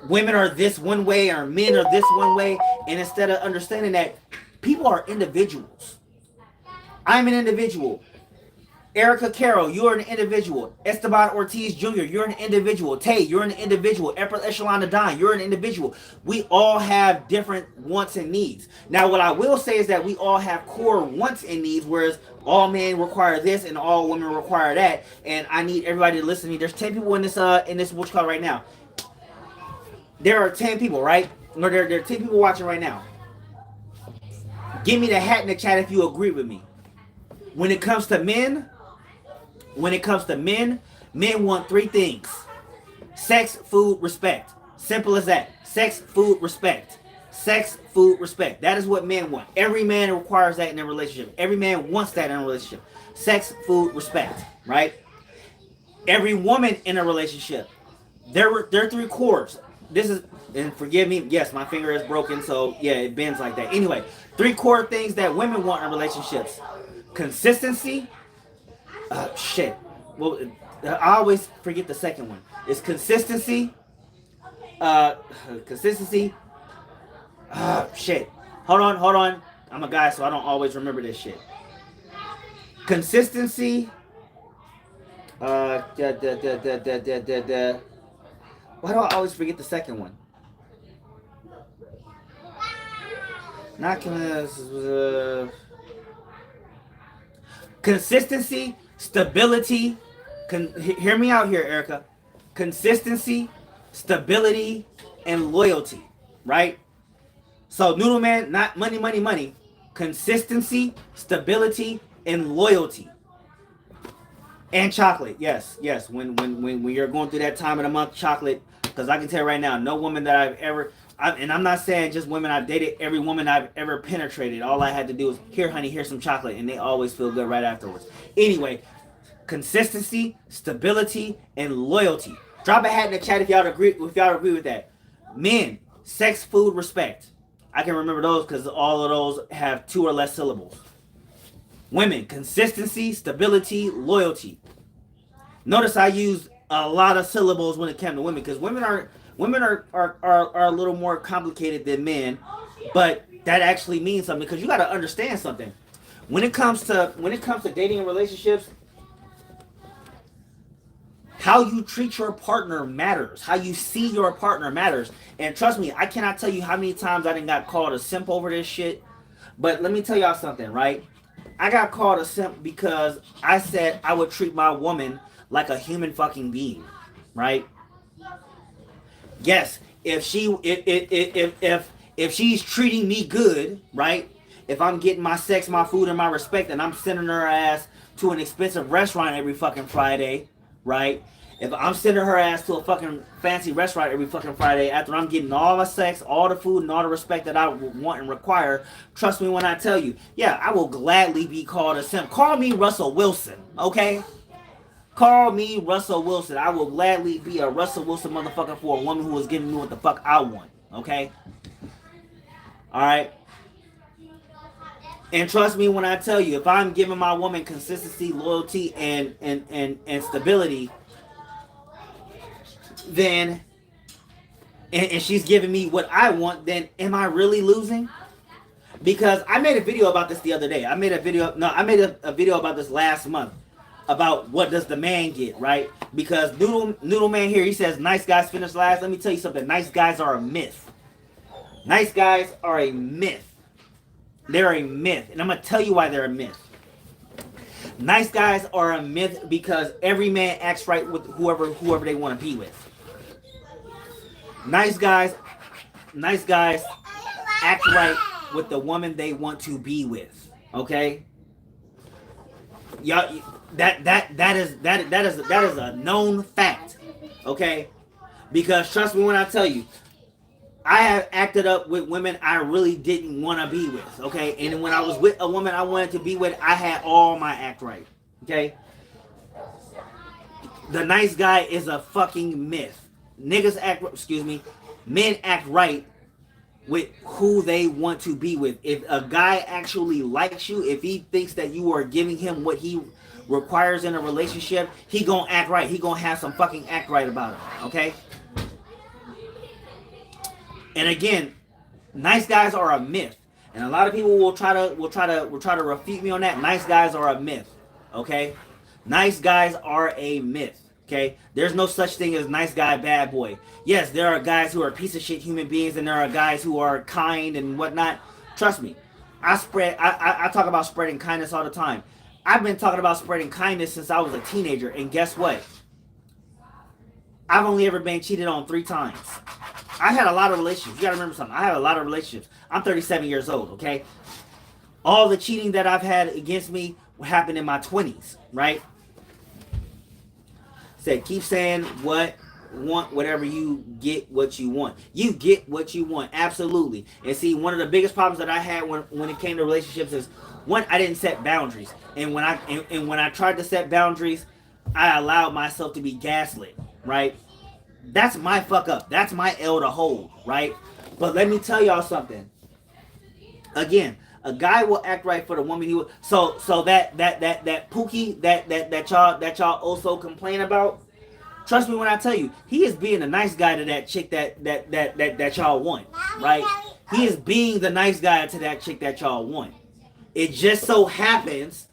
women are this one way or men are this one way, and instead of understanding that people are individuals. I'm an individual. Erica Carroll, you're an individual. Esteban Ortiz Jr., you're an individual. Tay, you're an individual. Upper Echelon Adon, you're an individual. We all have different wants and needs. Now, what I will say is that we all have core wants and needs, whereas all men require this and all women require that. And I need everybody to listen to me. There's 10 people in this what you call right now. There are 10 people, right? Or there are 10 people watching right now. Give me the hat in the chat if you agree with me. When it comes to men, men want three things. Sex, food, respect. Simple as that. Sex, food, respect. Sex, food, respect. That is what men want. Every man requires that in a relationship. Every man wants that in a relationship. Sex, food, respect. Right? Every woman in a relationship. There are three cores. This is, and forgive me, yes, my finger is broken, so yeah, it bends like that. Anyway, three core things that women want in relationships. Consistency. Shit. Well, I always forget the second one. It's consistency. Consistency. Shit. Hold on. I'm a guy, so I don't always remember this shit. Consistency. Why do I always forget the second one? Not consistency, stability. Hear me out here, Erica. Consistency, stability, and loyalty. Right? So, Noodle Man, not money. Consistency, stability, and loyalty. And chocolate, yes. When you're going through that time of the month, chocolate. Because I can tell you right now, no woman that I've ever, and I'm not saying just women I've dated, every woman I've ever penetrated, all I had to do was, here, honey, here's some chocolate, and they always feel good right afterwards. Anyway, consistency, stability, and loyalty. Drop a hat in the chat if y'all agree with that. Men, sex, food, respect. I can remember those because all of those have 2 or less syllables. Women, consistency, stability, loyalty. Notice I use a lot of syllables when it comes to women because women are a little more complicated than men, but that actually means something because you got to understand something. When it comes to dating and relationships, how you treat your partner matters. How you see your partner matters. And trust me, I cannot tell you how many times I done got called a simp over this shit. But let me tell y'all something, right? I got called a simp because I said I would treat my woman like a human fucking being, right? Yes, if she's treating me good, right? If I'm getting my sex, my food, and my respect, and I'm sending her ass to an expensive restaurant every fucking Friday, right? If I'm sending her ass to a fucking fancy restaurant every fucking Friday after I'm getting all the sex, all the food, and all the respect that I want and require, trust me when I tell you, yeah, I will gladly be called a simp. Call me Russell Wilson, okay? Call me Russell Wilson. I will gladly be a Russell Wilson motherfucker for a woman who is giving me what the fuck I want, okay? Alright? And trust me when I tell you, if I'm giving my woman consistency, loyalty, and stability, then and she's giving me what I want, then am I really losing? Because I made a video about this the other day. I made a video about this last month about what does the man get, right? Because Noodle Man here, he says nice guys finish last. Let me tell you something. Nice guys are a myth. Nice guys are a myth. They're a myth. And I'm going to tell you why they're a myth. Nice guys are a myth because every man acts right with whoever they want to be with. Nice guys act right with the woman they want to be with. Okay? Y'all, that is a known fact. Okay? Because trust me when I tell you, I have acted up with women I really didn't want to be with. Okay? And when I was with a woman I wanted to be with, I had all my act right. Okay? The nice guy is a fucking myth. Men act right with who they want to be with. If a guy actually likes you, if he thinks that you are giving him what he requires in a relationship, he gonna act right. He gonna have some fucking act right about him. Okay? And again, nice guys are a myth. And a lot of people will try to refute me on that. Nice guys are a myth. Okay? Nice guys are a myth. Okay, there's no such thing as nice guy, bad boy. Yes, there are guys who are piece of shit human beings, and there are guys who are kind and whatnot. Trust me, I talk about spreading kindness all the time. I've been talking about spreading kindness since I was a teenager, and guess what? I've only ever been cheated on 3 times. I had a lot of relationships. You gotta remember something. I had a lot of relationships. I'm 37 years old, okay? All the cheating that I've had against me happened in my 20s, right? Said, keep saying whatever you get what you want. You get what you want, absolutely. And see, one of the biggest problems that I had when it came to relationships is, one, I didn't set boundaries. And when I tried to set boundaries, I allowed myself to be gaslit, right? That's my fuck up. That's my L to hold, right? But let me tell y'all something. Again, a guy will act right for the woman he will. So that Pookie that y'all also complain about. Trust me when I tell you, he is being a nice guy to that chick that y'all want, right? He is being the nice guy to that chick that y'all want. It just so happens,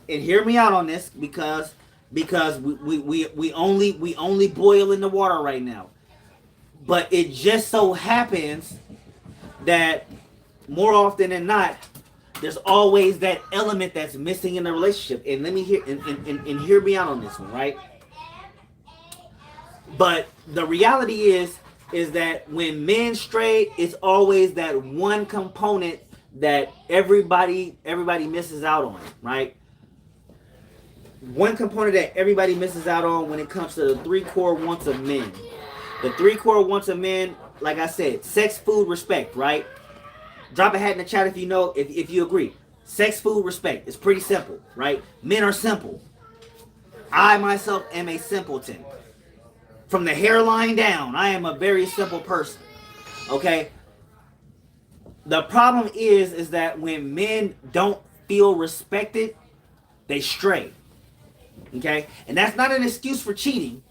and hear me out on this, because we only boil in the water right now. But it just so happens that more often than not, there's always that element that's missing in the relationship. And let me hear and hear me out on this one, right? But the reality is that when men stray, it's always that one component that everybody misses out on, right? One component that everybody misses out on when it comes to the 3 core wants of men. The 3 core wants of men, like I said, sex, food, respect, right? Drop a hat in the chat if you know, if you agree. Sex, food, respect. It's pretty simple, right? Men are simple. I myself am a simpleton. From the hairline down, I am a very simple person. Okay? The problem is that when men don't feel respected, they stray. Okay? And that's not an excuse for cheating.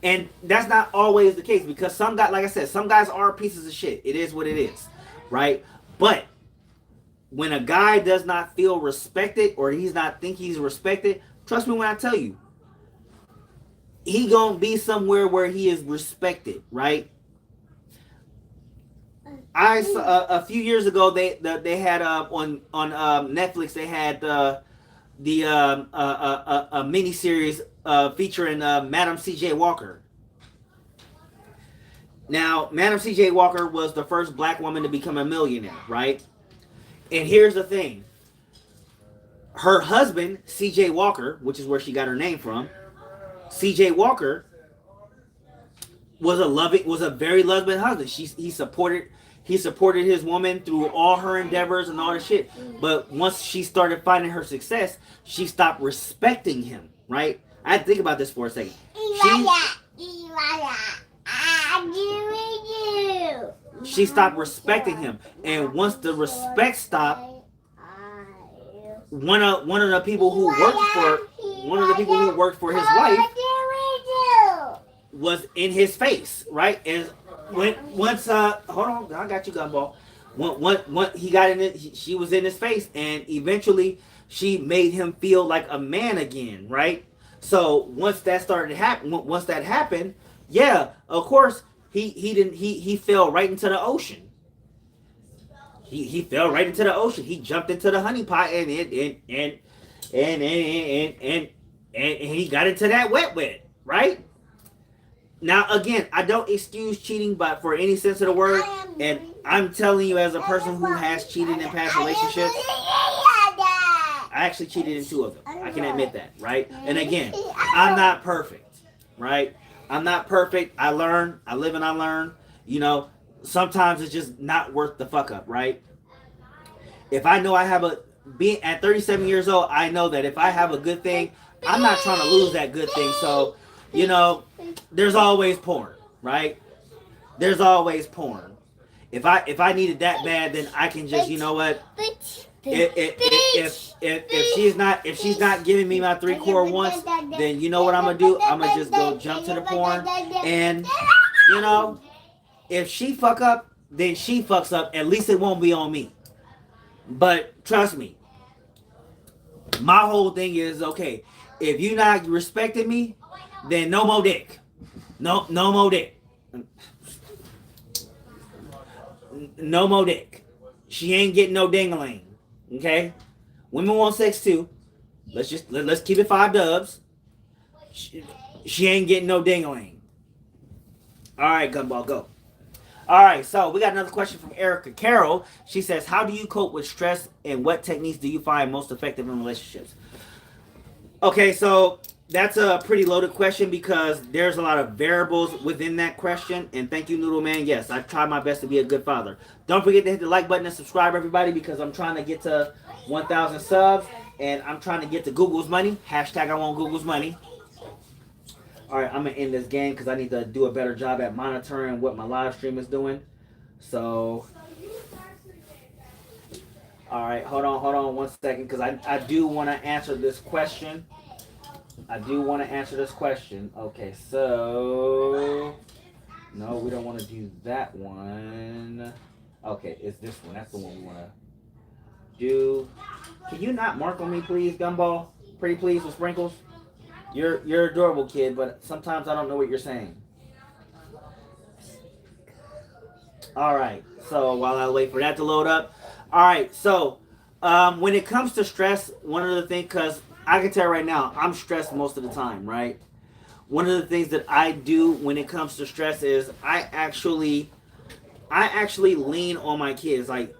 And that's not always the case, because some guys, like I said, some guys are pieces of shit. It is what it is. Right? But when a guy does not feel respected, or he's not think he's respected, trust me when I tell you, he gonna be somewhere where he is respected, right? I saw a few years ago they had on Netflix, they had a mini series featuring Madam C.J. Walker. Now, Madam C.J. Walker was the first black woman to become a millionaire, right? And here's the thing: her husband, C.J. Walker, which is where she got her name from, C.J. Walker was a very loving husband. He supported his woman through all her endeavors and all the shit. But once she started finding her success, she stopped respecting him, right? I had to think about this for a second. She stopped respecting him, and once the respect stopped, one of the people who worked for his wife was in his face, right? And once hold on, I got you, Gumball. Once he got in it, she was in his face, and eventually she made him feel like a man again, right? So once that happened, yeah, of course he fell right into the ocean. He fell right into the ocean. He jumped into the honey pot and he got into that wet, right? Now again, I don't excuse cheating, but for any sense of the word, and I'm telling you as a person who has cheated in past relationships, I actually cheated in 2 of them. I can admit that, right? And again, I'm not perfect, right? I'm not perfect. I learn. I live and I learn. You know, sometimes it's just not worth the fuck up, right? If I know being at 37 years old, I know that if I have a good thing, I'm not trying to lose that good thing. So, you know, there's always porn, right? There's always porn. If I need it that bad, then I can just, you know what? If she's not giving me my 3 core wants, then you know what I'm gonna do? I'm gonna just go jump to the porn, and you know, if she fuck up, then she fucks up. At least it won't be on me. But trust me, my whole thing is, okay, if you not respecting me, then no more dick. No more dick. No more dick. She ain't getting no ding-a-ling. Okay? Women want sex too. Let's keep it 5 dubs. She ain't getting no ding-a-ling. All right, Gumball, go. All right, so we got another question from Erica Carroll. She says, how do you cope with stress and what techniques do you find most effective in relationships? Okay, so that's a pretty loaded question because there's a lot of variables within that question. And thank you, Noodle Man. Yes, I try my best to be a good father. Don't forget to hit the like button and subscribe, everybody, because I'm trying to get to 1,000 subs. And I'm trying to get to Google's money. Hashtag I want Google's money. All right, I'm going to end this game because I need to do a better job at monitoring what my live stream is doing. So, all right, hold on 1 second because I do want to answer this question. Okay, so, no, we don't want to do that one. Okay, it's this one. That's the one we want to do. Can you not mark on me, please, Gumball? Pretty please with sprinkles? You're adorable, kid, but sometimes I don't know what you're saying. All right, so while I wait for that to load up. All right, so when it comes to stress, one of the things, because I can tell right now, I'm stressed most of the time, right? One of the things that I do when it comes to stress is I actually lean on my kids. Like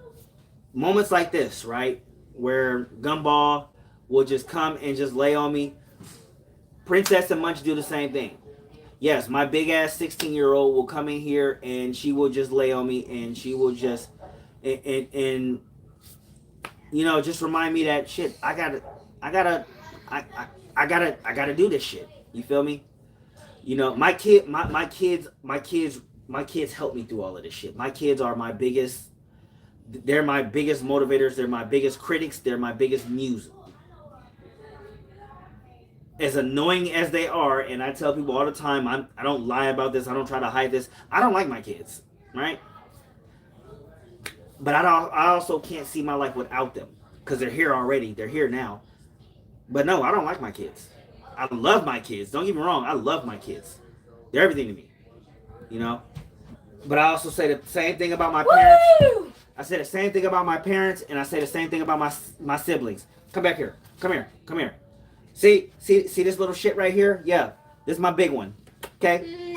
moments like this, right? Where Gumball will just come and just lay on me. Princess and Munch do the same thing. Yes, my big ass 16-year-old will come in here and she will just lay on me and she will just and you know, just remind me that shit. I gotta do this shit. You feel me? You know, my kids help me through all of this shit. My kids are my biggest. They're my biggest motivators. They're my biggest critics. They're my biggest muse. As annoying as they are, and I tell people all the time, I don't lie about this. I don't try to hide this. I don't like my kids, right? But I also can't see my life without them because they're here already. They're here now. But no, I don't like my kids. I love my kids. Don't get me wrong. I love my kids. They're everything to me, you know. But I also say the same thing about my parents. Woo! I say the same thing about my parents, and I say the same thing about my siblings. Come back here. Come here. See this little shit right here? Yeah, this is my big one. Okay?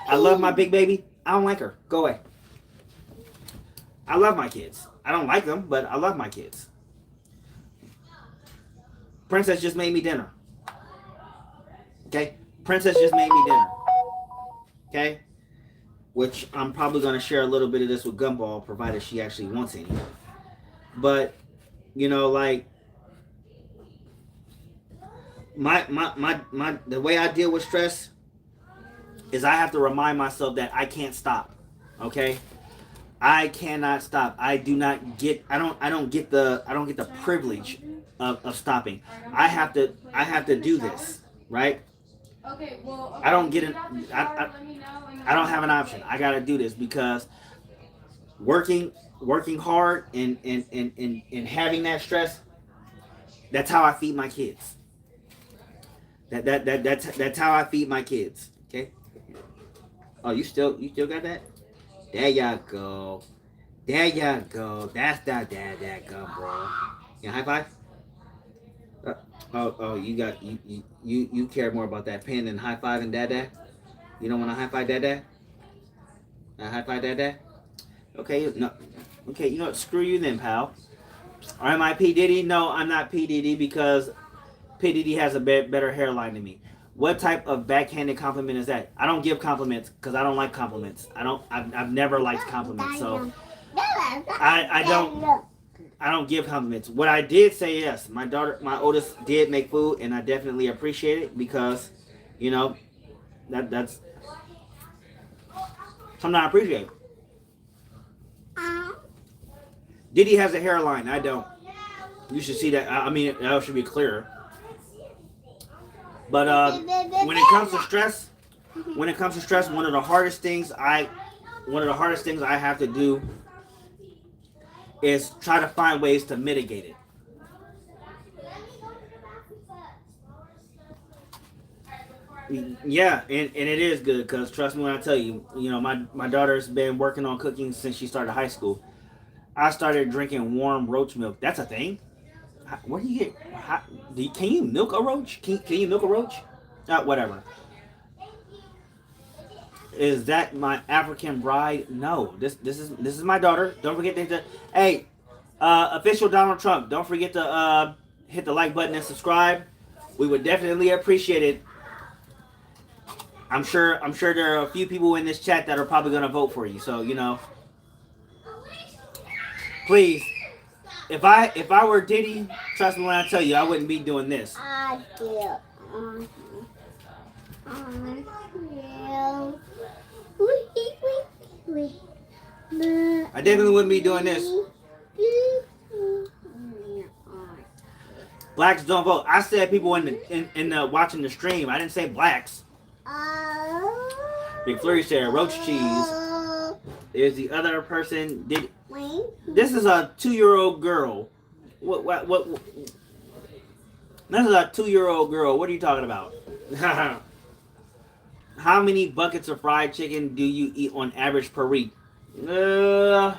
I love my big baby. I don't like her. Go away. I love my kids. I don't like them, but I love my kids. Princess just made me dinner. Okay? Princess just made me dinner. Okay? Which I'm probably going to share a little bit of this with Gumball, provided she actually wants any. But, you know, like, the way I deal with stress is I have to remind myself that I can't stop. Okay? I cannot stop. I don't get the privilege of stopping. I have to do this, right? Okay, well, I don't get it. I don't have an option. I gotta do this because working hard and having that stress, that's how I feed my kids. That's how I feed my kids. Okay. Oh, you still got that? There you go. That's that go, bro. You high five? You care more about that pen than high fiving dad? You don't want to high five dad? High five dad? Okay, no. Okay, you know what? Screw you then, pal. Am I P Diddy? No, I'm not P Diddy because P Diddy has a better hairline than me. What type of backhanded compliment is that? I don't give compliments because I don't like compliments. I've never liked compliments, so I don't give compliments. What I did say, yes, my oldest did make food, and I definitely appreciate it because, you know, that's something I appreciate. Diddy has a hairline. I don't. You should see that. I mean, that should be clearer. But when it comes to stress, one of the hardest things I have to do is try to find ways to mitigate it. Yeah, and it is good because trust me when I tell you, my daughter's been working on cooking since she started high school. I started drinking warm roach milk. That's a thing. Where do you get? Can you milk a roach? Can you milk a roach? Whatever. Is that my African bride? No. This is my daughter. Don't forget to hey, official Donald Trump. Don't forget to hit the like button and subscribe. We would definitely appreciate it. I'm sure there are a few people in this chat that are probably gonna vote for you. So please. If I were Diddy, trust me when I tell you, I wouldn't be doing this. I feel. I definitely wouldn't be doing this. Blacks don't vote. I said people in the watching the stream. I didn't say blacks. Big Flurry said roach cheese. There's the other person. This is a 2-year-old girl. What? This is a 2-year-old girl. What are you talking about? How many buckets of fried chicken do you eat on average per week? I'd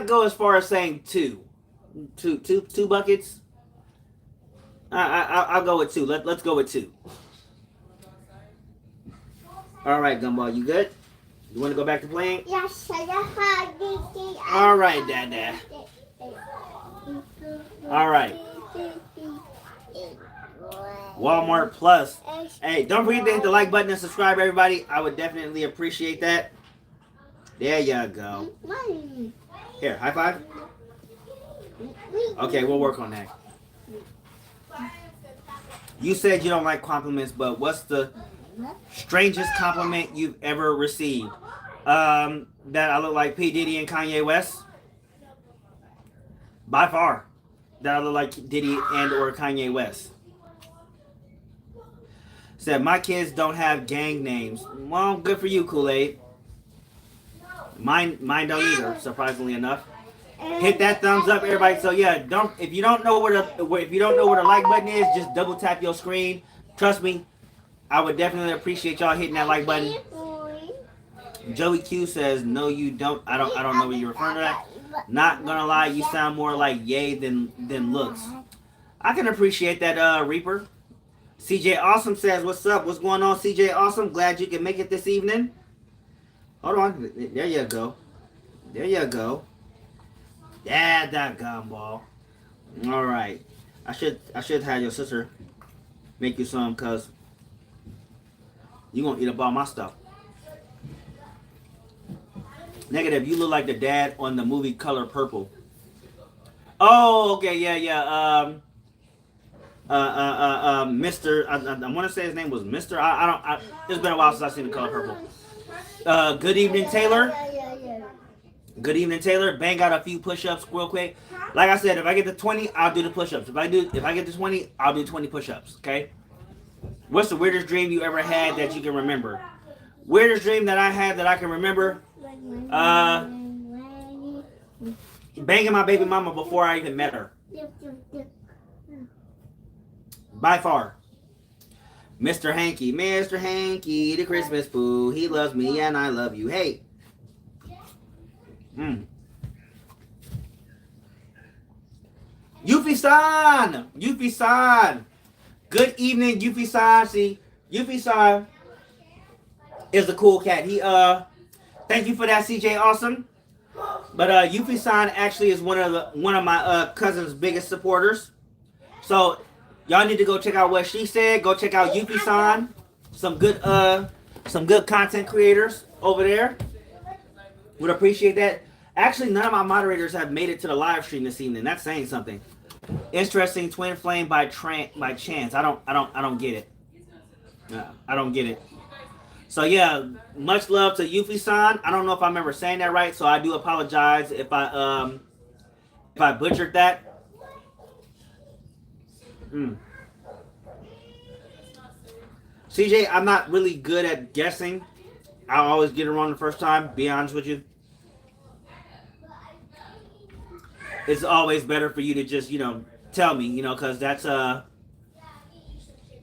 go as far as saying two buckets. I'll go with two. Let's go with two. All right, Gumball, you good? You want to go back to playing? Yes, All right, Dad. All right. Walmart Plus. Hey, don't forget to hit the like button and subscribe, everybody. I would definitely appreciate that. There you go. Here, high five. Okay, we'll work on that. You said you don't like compliments, but what's the strangest compliment you've ever received? That I look like P. Diddy and Kanye West. By far. That I look like Diddy and or Kanye West. Said my kids don't have gang names. Well, good for you, Kool-Aid. Mine don't either, surprisingly enough. Hit that thumbs up, everybody. So yeah, if you don't know where the like button is, just double tap your screen. Trust me, I would definitely appreciate y'all hitting that like button. Joey Q says, no, you don't. I don't know what you're referring to that. Not gonna lie, you sound more like Ye than looks. I can appreciate that, Reaper. CJ Awesome says, what's up? What's going on, CJ Awesome? Glad you can make it this evening. Hold on. There you go. There you go. Yeah, that gumball. All right. I should have your sister make you some, cause you gonna eat up all my stuff. Negative. You look like the dad on the movie Color Purple. Oh, okay, yeah. Mr. I want to say his name was Mr. It's been a while since I've seen the Color Purple. Good evening, Taylor. Good evening, Taylor. Bang out a few push-ups real quick. Like I said, if I get to 20, I'll do the push-ups. If I get to 20, I'll do 20 push-ups. Okay. What's the weirdest dream you ever had that you can remember? Weirdest dream that I had that I can remember. Banging my baby mama before I even met her. By far. Mr. Hanky, the Christmas poo. He loves me and I love you. Hey. Yuffie-san. Good evening, Yuffie-san. See, Yuffie-san is a cool cat. He thank you for that, CJ Awesome. But Yuffie-san actually is one of my cousin's biggest supporters. So y'all need to go check out what she said. Go check out Yuffie-san. Some good content creators over there. Would appreciate that. Actually, none of my moderators have made it to the live stream this evening. That's saying something. Interesting twin flame by chance. I don't get it. I don't get it. So yeah, much love to Yuffie-san. I don't know if I remember saying that right, so I do apologize if I butchered that. CJ, I'm not really good at guessing. I always get it wrong the first time, be honest with you. It's always better for you to just, tell me, because that's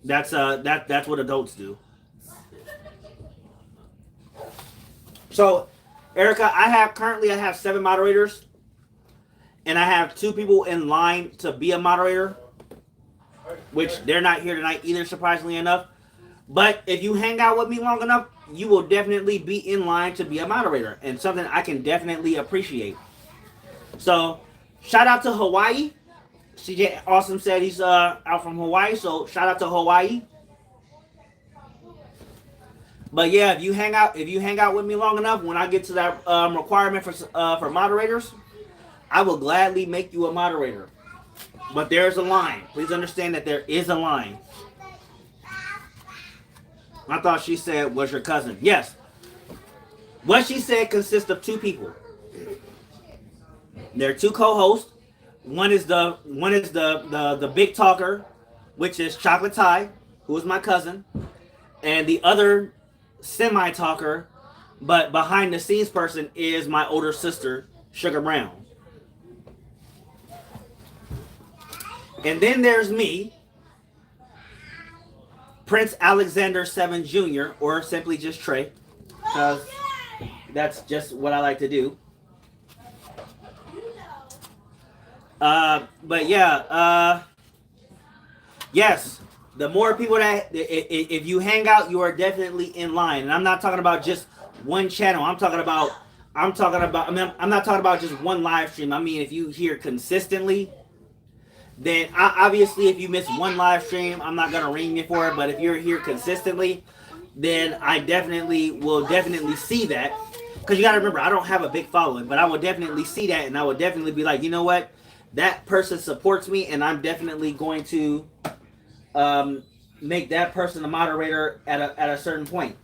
That's what adults do. So, Erica, I have 7 moderators, and I have 2 people in line to be a moderator, which they're not here tonight either, surprisingly enough. But if you hang out with me long enough, you will definitely be in line to be a moderator, and something I can definitely appreciate. So, shout out to Hawaii. CJ Awesome said he's out from Hawaii, so shout out to Hawaii. But yeah, if you hang out with me long enough, when I get to that requirement for moderators, I will gladly make you a moderator. But there's a line. Please understand that there is a line. I thought she said was your cousin. Yes. What she said consists of 2 people. There are 2 co-hosts. One is the big talker, which is Chocolate Ty, who is my cousin, and the other semi-talker, but behind the scenes person is my older sister, Sugar Brown. And then there's me, Prince Alexander 7 Jr., or simply just Trey, because that's just what I like to do. But yeah, yes, the more people that, if you hang out, you are definitely in line. And I'm not talking about just one channel. I'm not talking about just one live stream. I mean, if you hear consistently, then obviously if you miss one live stream, I'm not going to ring you for it. But if you're here consistently, then I will definitely see that. Because you got to remember, I don't have a big following, but I will definitely see that. And I will definitely be like, you know what? That person supports me, and I'm definitely going to make that person a moderator at a certain point.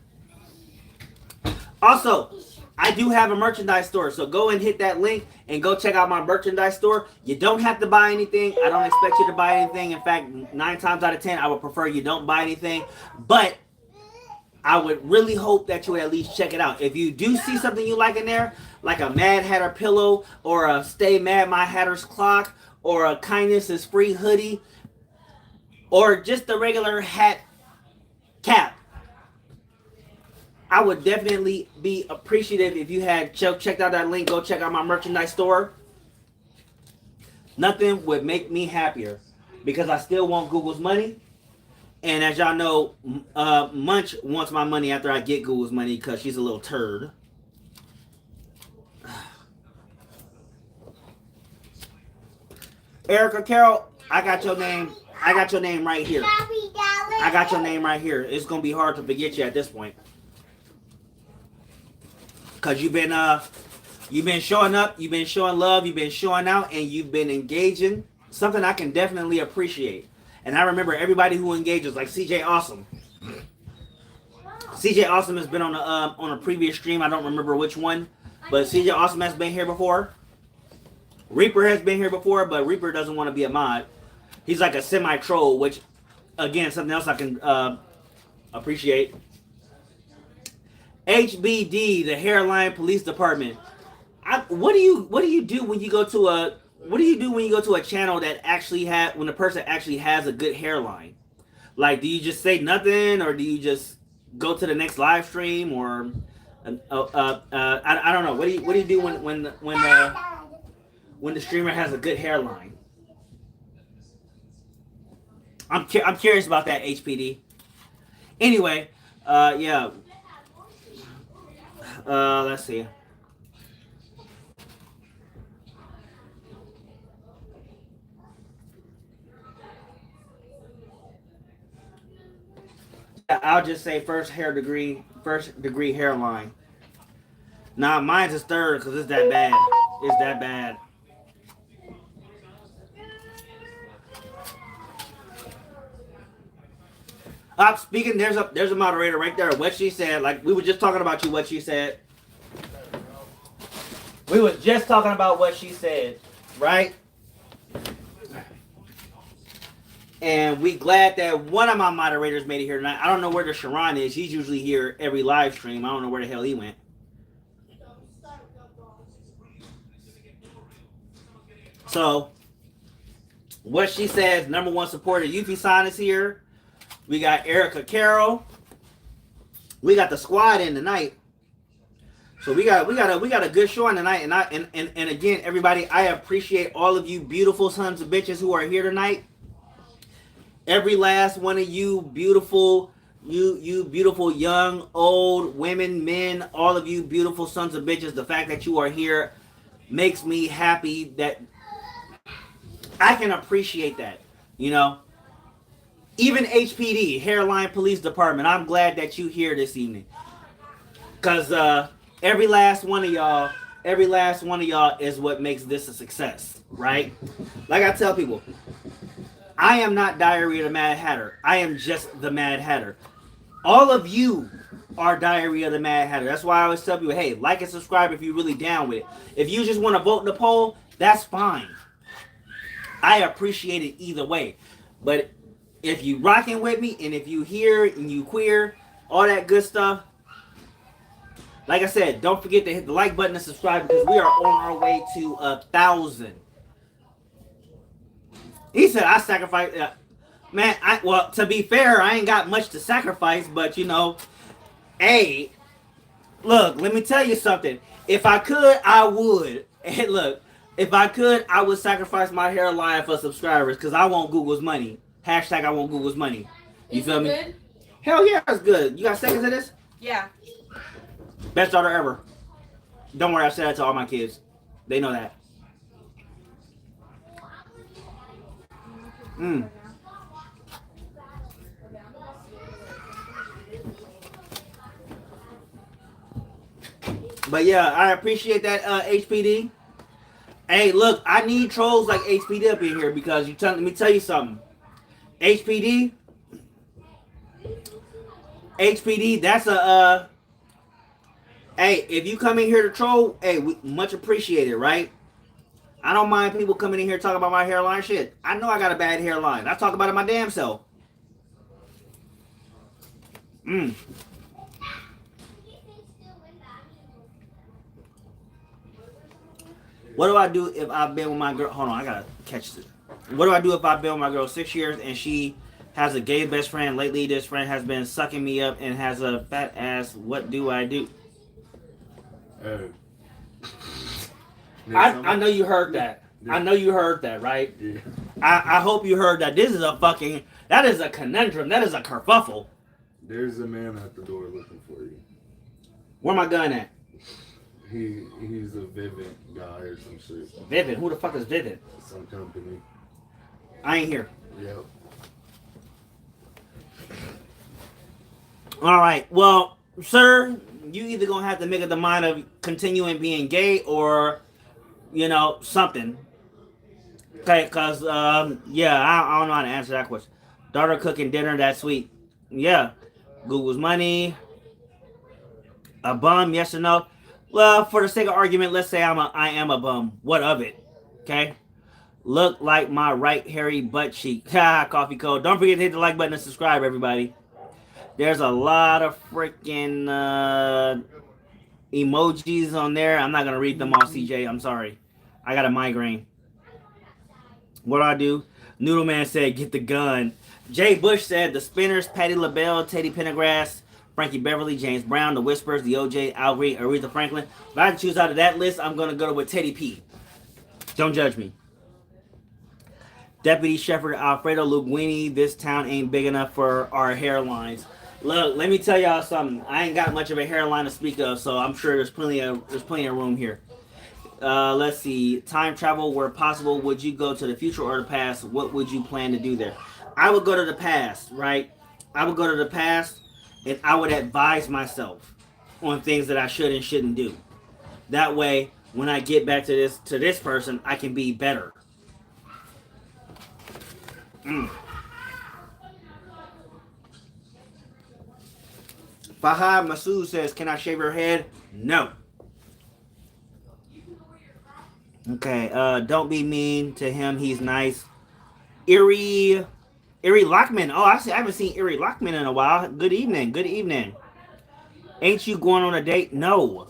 Also, I do have a merchandise store, so go and hit that link and go check out my merchandise store. You don't have to buy anything. I don't expect you to buy anything. In fact, 9 times out of 10, I would prefer you don't buy anything. But I would really hope that you would at least check it out. If you do see something you like in there, like a Mad Hatter pillow, or a Stay Mad My Hatter's clock, or a Kindness is Free hoodie, or just the regular hat cap, I would definitely be appreciative if you had checked out that link. Go check out my merchandise store. Nothing would make me happier, because I still want Google's money. And as y'all know, Munch wants my money after I get Google's money, because she's a little turd. Erica Carroll, I got your name. I got your name right here. I got your name right here. It's gonna be hard to forget you at this point, cause you've been showing up, you've been showing love, you've been showing out, and you've been engaging. Something I can definitely appreciate. And I remember everybody who engages, like CJ Awesome. CJ Awesome has been on a previous stream. I don't remember which one, but CJ Awesome has been here before. Reaper has been here before, but Reaper doesn't want to be a mod. He's like a semi-troll, which, again, something else I can appreciate. HBD, the Hairline Police Department. What do you do when you go to a channel that actually when the person actually has a good hairline? Like, do you just say nothing, or do you just go to the next live stream, or I don't know. What do you do when the streamer has a good hairline? I'm curious about that, HPD. Anyway, yeah. Let's see. I'll just say first degree hairline. Nah, mine's is third, because it's that bad. It's that bad. Speaking, there's a moderator right there. What she said, like, we were just talking about you. What she said. We was just talking about what she said, right? And we glad that one of my moderators made it here tonight. I don't know where the Sharon is. He's usually here every live stream. I don't know where the hell he went. So, what she says, number one supporter, Yuffie San is here. We got Erica Carroll. We got the squad in tonight. So we got a good show on tonight. And again, everybody, I appreciate all of you beautiful sons of bitches who are here tonight. Every last one of you beautiful, you beautiful young, old women, men, all of you beautiful sons of bitches. The fact that you are here makes me happy that I can appreciate that, you know. Even HPD, Hairline Police Department, I'm glad that you here this evening. Because every last one of y'all is what makes this a success, right? Like I tell people, I am not Diary of the Mad Hatter. I am just the Mad Hatter. All of you are Diary of the Mad Hatter. That's why I always tell people, hey, like and subscribe if you're really down with it. If you just want to vote in the poll, that's fine. I appreciate it either way. But if you rocking with me, and if you here and you queer, all that good stuff, like I said, don't forget to hit the like button and subscribe because we are on our way to 1,000. He said, I sacrificed. Man, well, to be fair, I ain't got much to sacrifice, but you know, hey, look, let me tell you something. If I could, I would. And look, if I could, I would sacrifice my hairline for subscribers because I want Google's money. Hashtag I want Google's money. You feel me? Good? Hell yeah, it's good. You got seconds of this? Yeah. Best daughter ever. Don't worry, I said that to all my kids. They know that. But yeah, I appreciate that, HPD. Hey, look, I need trolls like HPD up in here because let me tell you something. HPD, that's a hey, if you come in here to troll, hey, much appreciated, right? I don't mind people coming in here talking about my hairline shit. I know I got a bad hairline. I talk about it my damn self. What do I do if I've been with my girl? Hold on, I gotta catch this. What do I do if I've been with my girl 6 years and she has a gay best friend? Lately, this friend has been sucking me up and has a fat ass. What do I do? I know you heard that. Yeah. I know you heard that, right? Yeah. I hope you heard that. This is that is a conundrum. That is a kerfuffle. There's a man at the door looking for you. Where my gun at? He's a Vivint guy or some shit. Vivint? Who the fuck is Vivint? Some company. I ain't here. Yep. All right. Well, sir, you either gonna have to make up the mind of continuing being gay or, you know, something. Okay, cause yeah, I don't know how to answer that question. Daughter cooking dinner, that's sweet. Yeah. Google's money. A bum, yes or no? Well, for the sake of argument, let's say I am a bum. What of it? Okay. Look like my right hairy butt cheek. Ha, coffee code. Don't forget to hit the like button and subscribe, everybody. There's a lot of freaking emojis on there. I'm not gonna read them all, CJ. I'm sorry. I got a migraine. What do I do? Noodle Man said, get the gun. Jay Bush said, the Spinners, Patti LaBelle, Teddy Pendergrass, Frankie Beverly, James Brown, the Whispers, the OJ, Alvary, Aretha Franklin. If I had to choose out of that list, I'm going to go with Teddy P. Don't judge me. Deputy Sheriff Alfredo Luguini, this town ain't big enough for our hairlines. Look, let me tell y'all something. I ain't got much of a hairline to speak of, so I'm sure there's plenty of room here. Let's see. Time travel where possible. Would you go to the future or the past? What would you plan to do there? I would go to the past, right? I would go to the past and I would advise myself on things that I should and shouldn't do. That way, when I get back to this person, I can be better. Fahad Masood says, can I shave your head? No. Okay, don't be mean to him. He's nice. Erie Lockman. Oh, I haven't seen Erie Lockman in a while. Good evening. Good evening. Ain't you going on a date? No.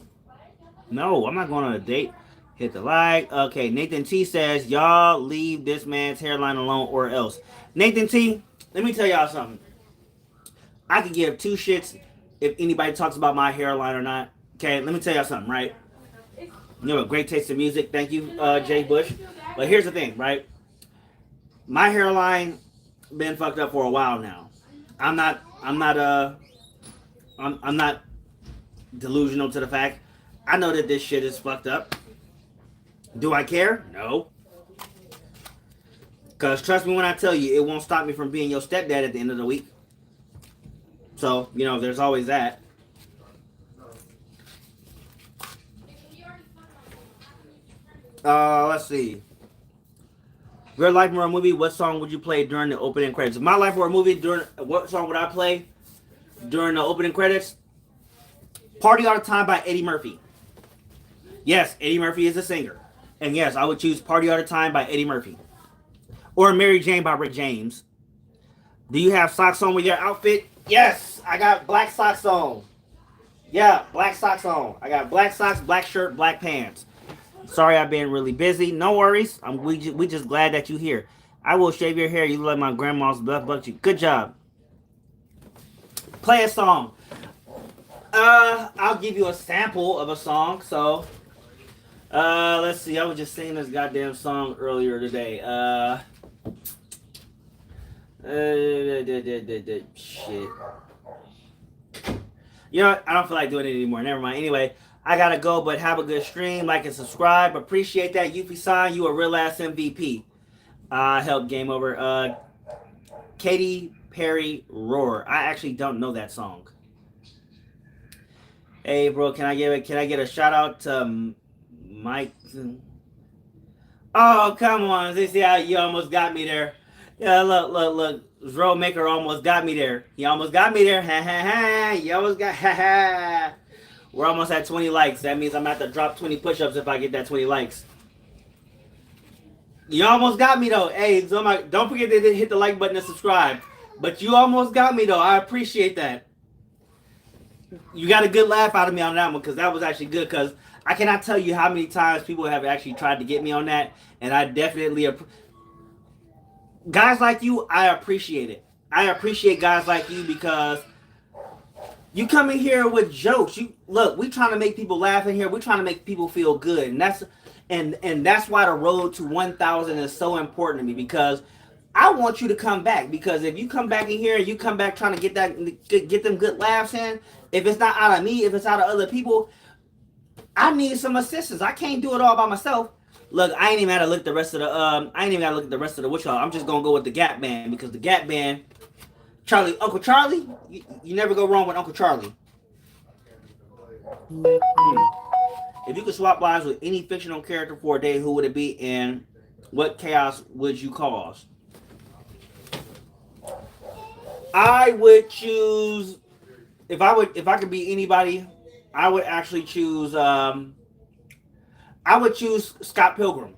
No, I'm not going on a date. Hit the like. Okay, Nathan T says, y'all leave this man's hairline alone or else. Nathan T, let me tell y'all something. I could give two shits if anybody talks about my hairline or not. Okay, let me tell y'all something, right? You have a great taste in music. Thank you, Jay Bush. But here's the thing, right? My hairline been fucked up for a while now. I'm not delusional to the fact. I know that this shit is fucked up. Do I care? No. Because trust me when I tell you, it won't stop me from being your stepdad at the end of the week. So, you know, there's always that. Let's see. Your life or a movie, what song would you play during the opening credits? My life or a movie, what song would I play during the opening credits? Party All the Time by Eddie Murphy. Yes, Eddie Murphy is a singer. And yes, I would choose Party All the Time by Eddie Murphy. Or Mary Jane by Rick James. Do you have socks on with your outfit? Yes, I got black socks on. Yeah, black socks on. I got black socks, black shirt, black pants. Sorry I've been really busy. No worries. We just glad that you're here. I will shave your hair. You look like my grandma's butt bucket. Good job. Play a song. I'll give you a sample of a song. So, let's see. I was just singing this goddamn song earlier today. Shit. You know what? I don't feel like doing it anymore. Never mind. Anyway, I gotta go, but have a good stream. Like and subscribe. Appreciate that. Yuffie-san, you a real ass MVP. Help game over. Katy Perry Roar. I actually don't know that song. Hey, bro, can I get a shout out to Mike? Oh, come on. See how you almost got me there. Yeah, look. Zro Maker almost got me there. He almost got me there. Ha ha ha. You almost got ha ha. We're almost at 20 likes. That means I'm going to have to drop 20 push-ups if I get that 20 likes. You almost got me, though. Hey, don't forget to hit the like button and subscribe. But you almost got me, though. I appreciate that. You got a good laugh out of me on that one because that was actually good because I cannot tell you how many times people have actually tried to get me on that. And I definitely... Guys like you, I appreciate it. I appreciate guys like you because... You come in here with jokes. Look, we trying to make people laugh in here. We're trying to make people feel good. And that's why the road to 1,000 is so important to me because I want you to come back. Because if you come back in here and you come back trying to get them good laughs in, if it's not out of me, if it's out of other people, I need some assistance. I can't do it all by myself. Look, I ain't even had to look at the rest of the what y'all. I'm just gonna go with the Gap Band because the Gap Band. Uncle Charlie, you never go wrong with Uncle Charlie. If you could swap lives with any fictional character for a day, who would it be and what chaos would you cause? I would choose if I could be anybody, I would actually choose Scott Pilgrim.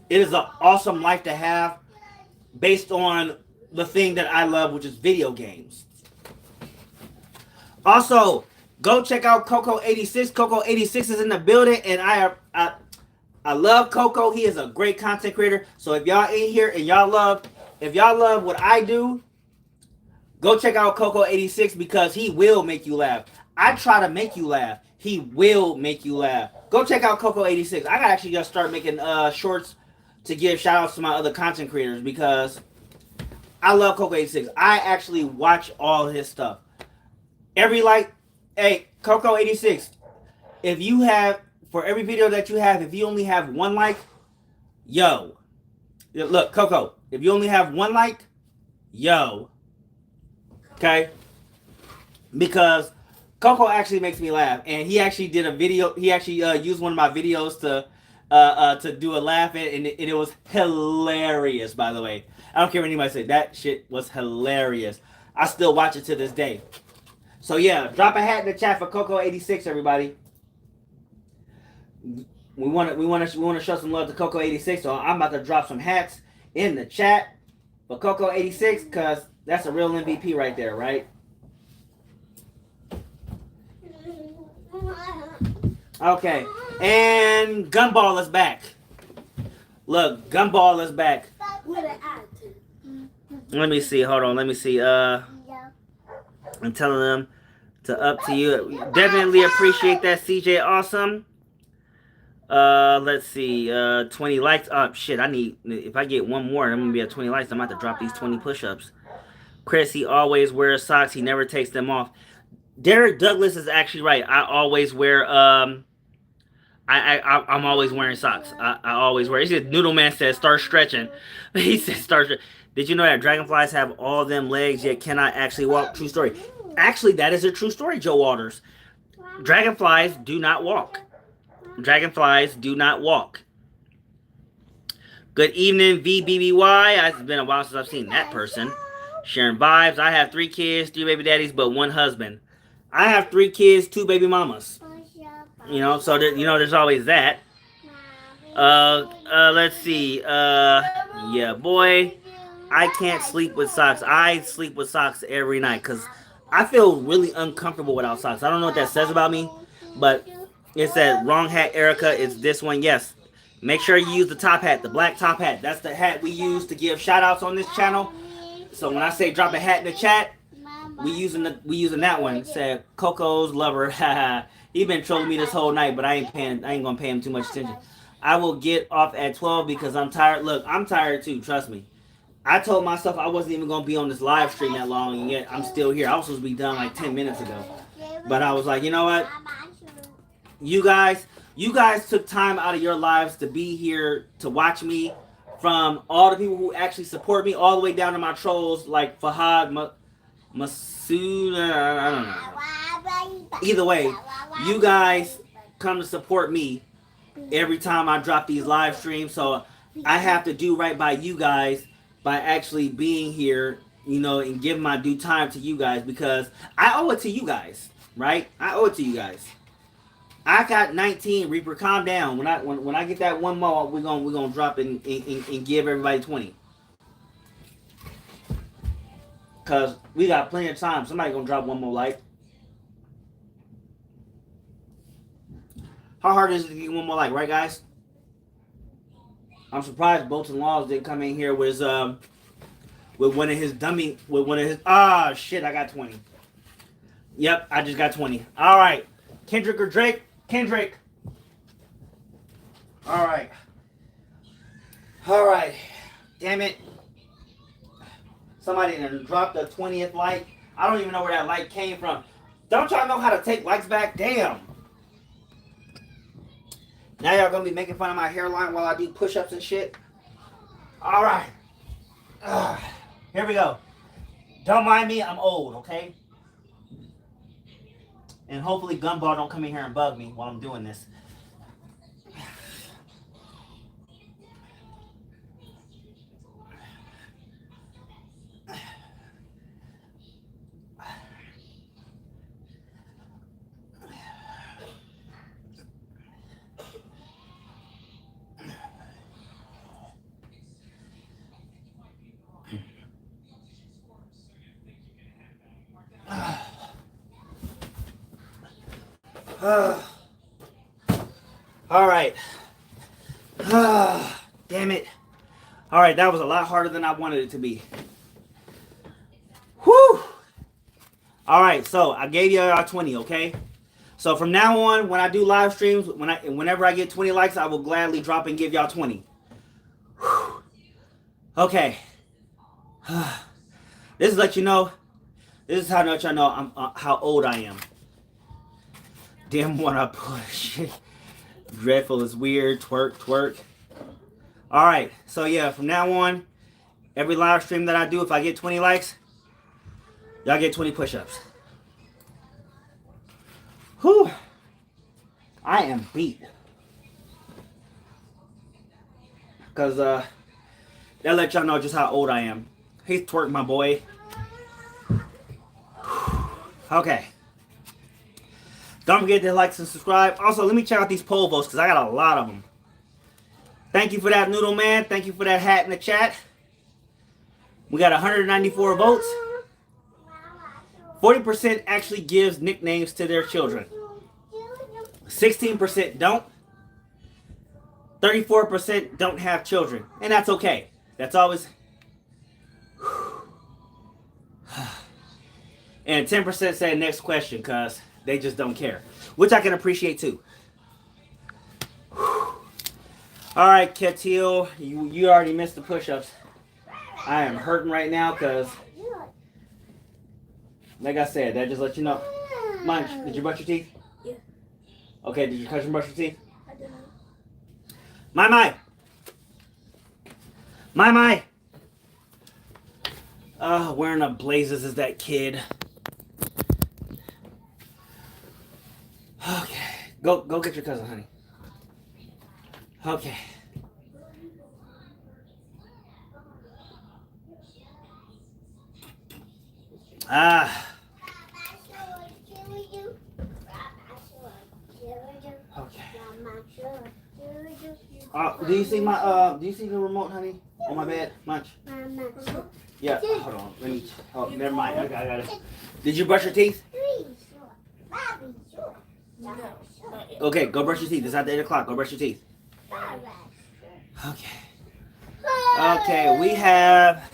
It is an awesome life to have based on the thing that I love, which is video games. Also, go check out Coco86. Coco86 is in the building, and I love Coco. He is a great content creator. So if y'all in here and if y'all love what I do, go check out Coco86 because he will make you laugh. I try to make you laugh. He will make you laugh. Go check out Coco86. I gotta actually just start making shorts to give shout outs to my other content creators because I love Coco86. I actually watch all his stuff. Hey, Coco86, for every video that you have, if you only have one like, look, Coco, if you only have one like, okay? Because Coco actually makes me laugh, and he actually did a video, he actually used one of my videos to do a laugh, and it was hilarious, by the way. I don't care what anybody says. That shit was hilarious. I still watch it to this day. So yeah, drop a hat in the chat for Coco86, everybody. We want to show some love to Coco86, so I'm about to drop some hats in the chat for Coco86 because that's a real MVP right there, right? Okay, and Gumball is back. Look, Gumball is back. Let me see. Hold on. Let me see. and telling them to up to you. Definitely appreciate that, CJ. Awesome. Let's see. 20 likes. Shit. I need. If I get one more, I'm gonna be at 20 likes. I'm about to drop these 20 push-ups. Chris, he always wears socks. He never takes them off. Derek Douglas is actually right. I always wear I'm always wearing socks. I always wear. He said Noodle Man says start stretching. He said start. Did you know that dragonflies have all them legs yet cannot actually walk? True story. Actually, that is a true story, Joe Waters. Dragonflies do not walk. Dragonflies do not walk. Good evening, VBBY. It's been a while since I've seen that person. Sharing vibes. I have 3 kids, 3 baby daddies, but 1 husband. I have 3 kids, 2 baby mamas. You know, so there, you know, there's always that. Let's see. Yeah, boy, I can't sleep with socks. I sleep with socks every night because I feel really uncomfortable without socks. I don't know what that says about me, but it said wrong hat, Erica. It's this one. Yes. Make sure you use the top hat, the black top hat. That's the hat we use to give shout outs on this channel. So when I say drop a hat in the chat, we using that one. It said Coco's lover. He been trolling me this whole night, but I ain't gonna pay him too much attention. I will get off at 12 because I'm tired. Look, I'm tired too, trust me. I told myself I wasn't even gonna be on this live stream that long, and yet I'm still here. I was supposed to be done like 10 minutes ago. But I was like, you know what? You guys took time out of your lives to be here to watch me. From all the people who actually support me, all the way down to my trolls like Fahad, Masood, I don't know. Either way, you guys come to support me every time I drop these live streams. So I have to do right by you guys by actually being here, you know, and giving my due time to you guys because I owe it to you guys, right? I owe it to you guys. I got 19. Reaper, calm down. When I get that one more, we're gonna drop it and give everybody 20. Cause we got plenty of time. Somebody gonna drop one more like. How hard is it to get one more like, right, guys? I'm surprised Bolton Laws didn't come in here with one of his shit. I got 20. Yep, I just got 20. All right, Kendrick or Drake. Kendrick. All right. Damn it. Somebody dropped the 20th like. I don't even know where that like came from. Don't y'all know how to take likes back? Damn. Now y'all gonna be making fun of my hairline while I do push-ups and shit. All right. Here we go. Don't mind me. I'm old, okay? And hopefully Gumball don't come in here and bug me while I'm doing this. All right. Damn it. All right, that was a lot harder than I wanted it to be. Whew. All right, so I gave y'all 20, okay? So from now on, when I do live streams, whenever I get 20 likes, I will gladly drop and give y'all 20. Whew. Okay. This is let you know. This is how to let y'all know how old I am. Damn what I push. Dreadful is weird. Twerk. All right. So yeah, from now on, every live stream that I do, if I get 20 likes, y'all get 20 push-ups. Whew. I am beat. Because that let y'all know just how old I am. He's twerk, my boy. Okay. Don't forget to like and subscribe. Also, let me check out these poll votes because I got a lot of them. Thank you for that, Noodle Man. Thank you for that hat in the chat. We got 194 votes. 40% actually gives nicknames to their children. 16% don't. 34% don't have children. And that's okay. That's always... And 10% said next question because they just don't care, which I can appreciate too. All right, Ketil, you already missed the push-ups. I am hurting right now because, like I said, that just let you know. Munch, did you brush your teeth? Yeah. Okay, did your cousin brush your teeth? I don't know. My. Where in the blazes is that kid? Okay, go get your cousin, honey. Okay. Okay. Do you see my do you see the remote, honey? On my bed? Munch. Yeah, hold on. Let me never mind. I got it. Did you brush your teeth? No. Okay, go brush your teeth. It's after 8 o'clock. Go brush your teeth. Okay. Okay, we have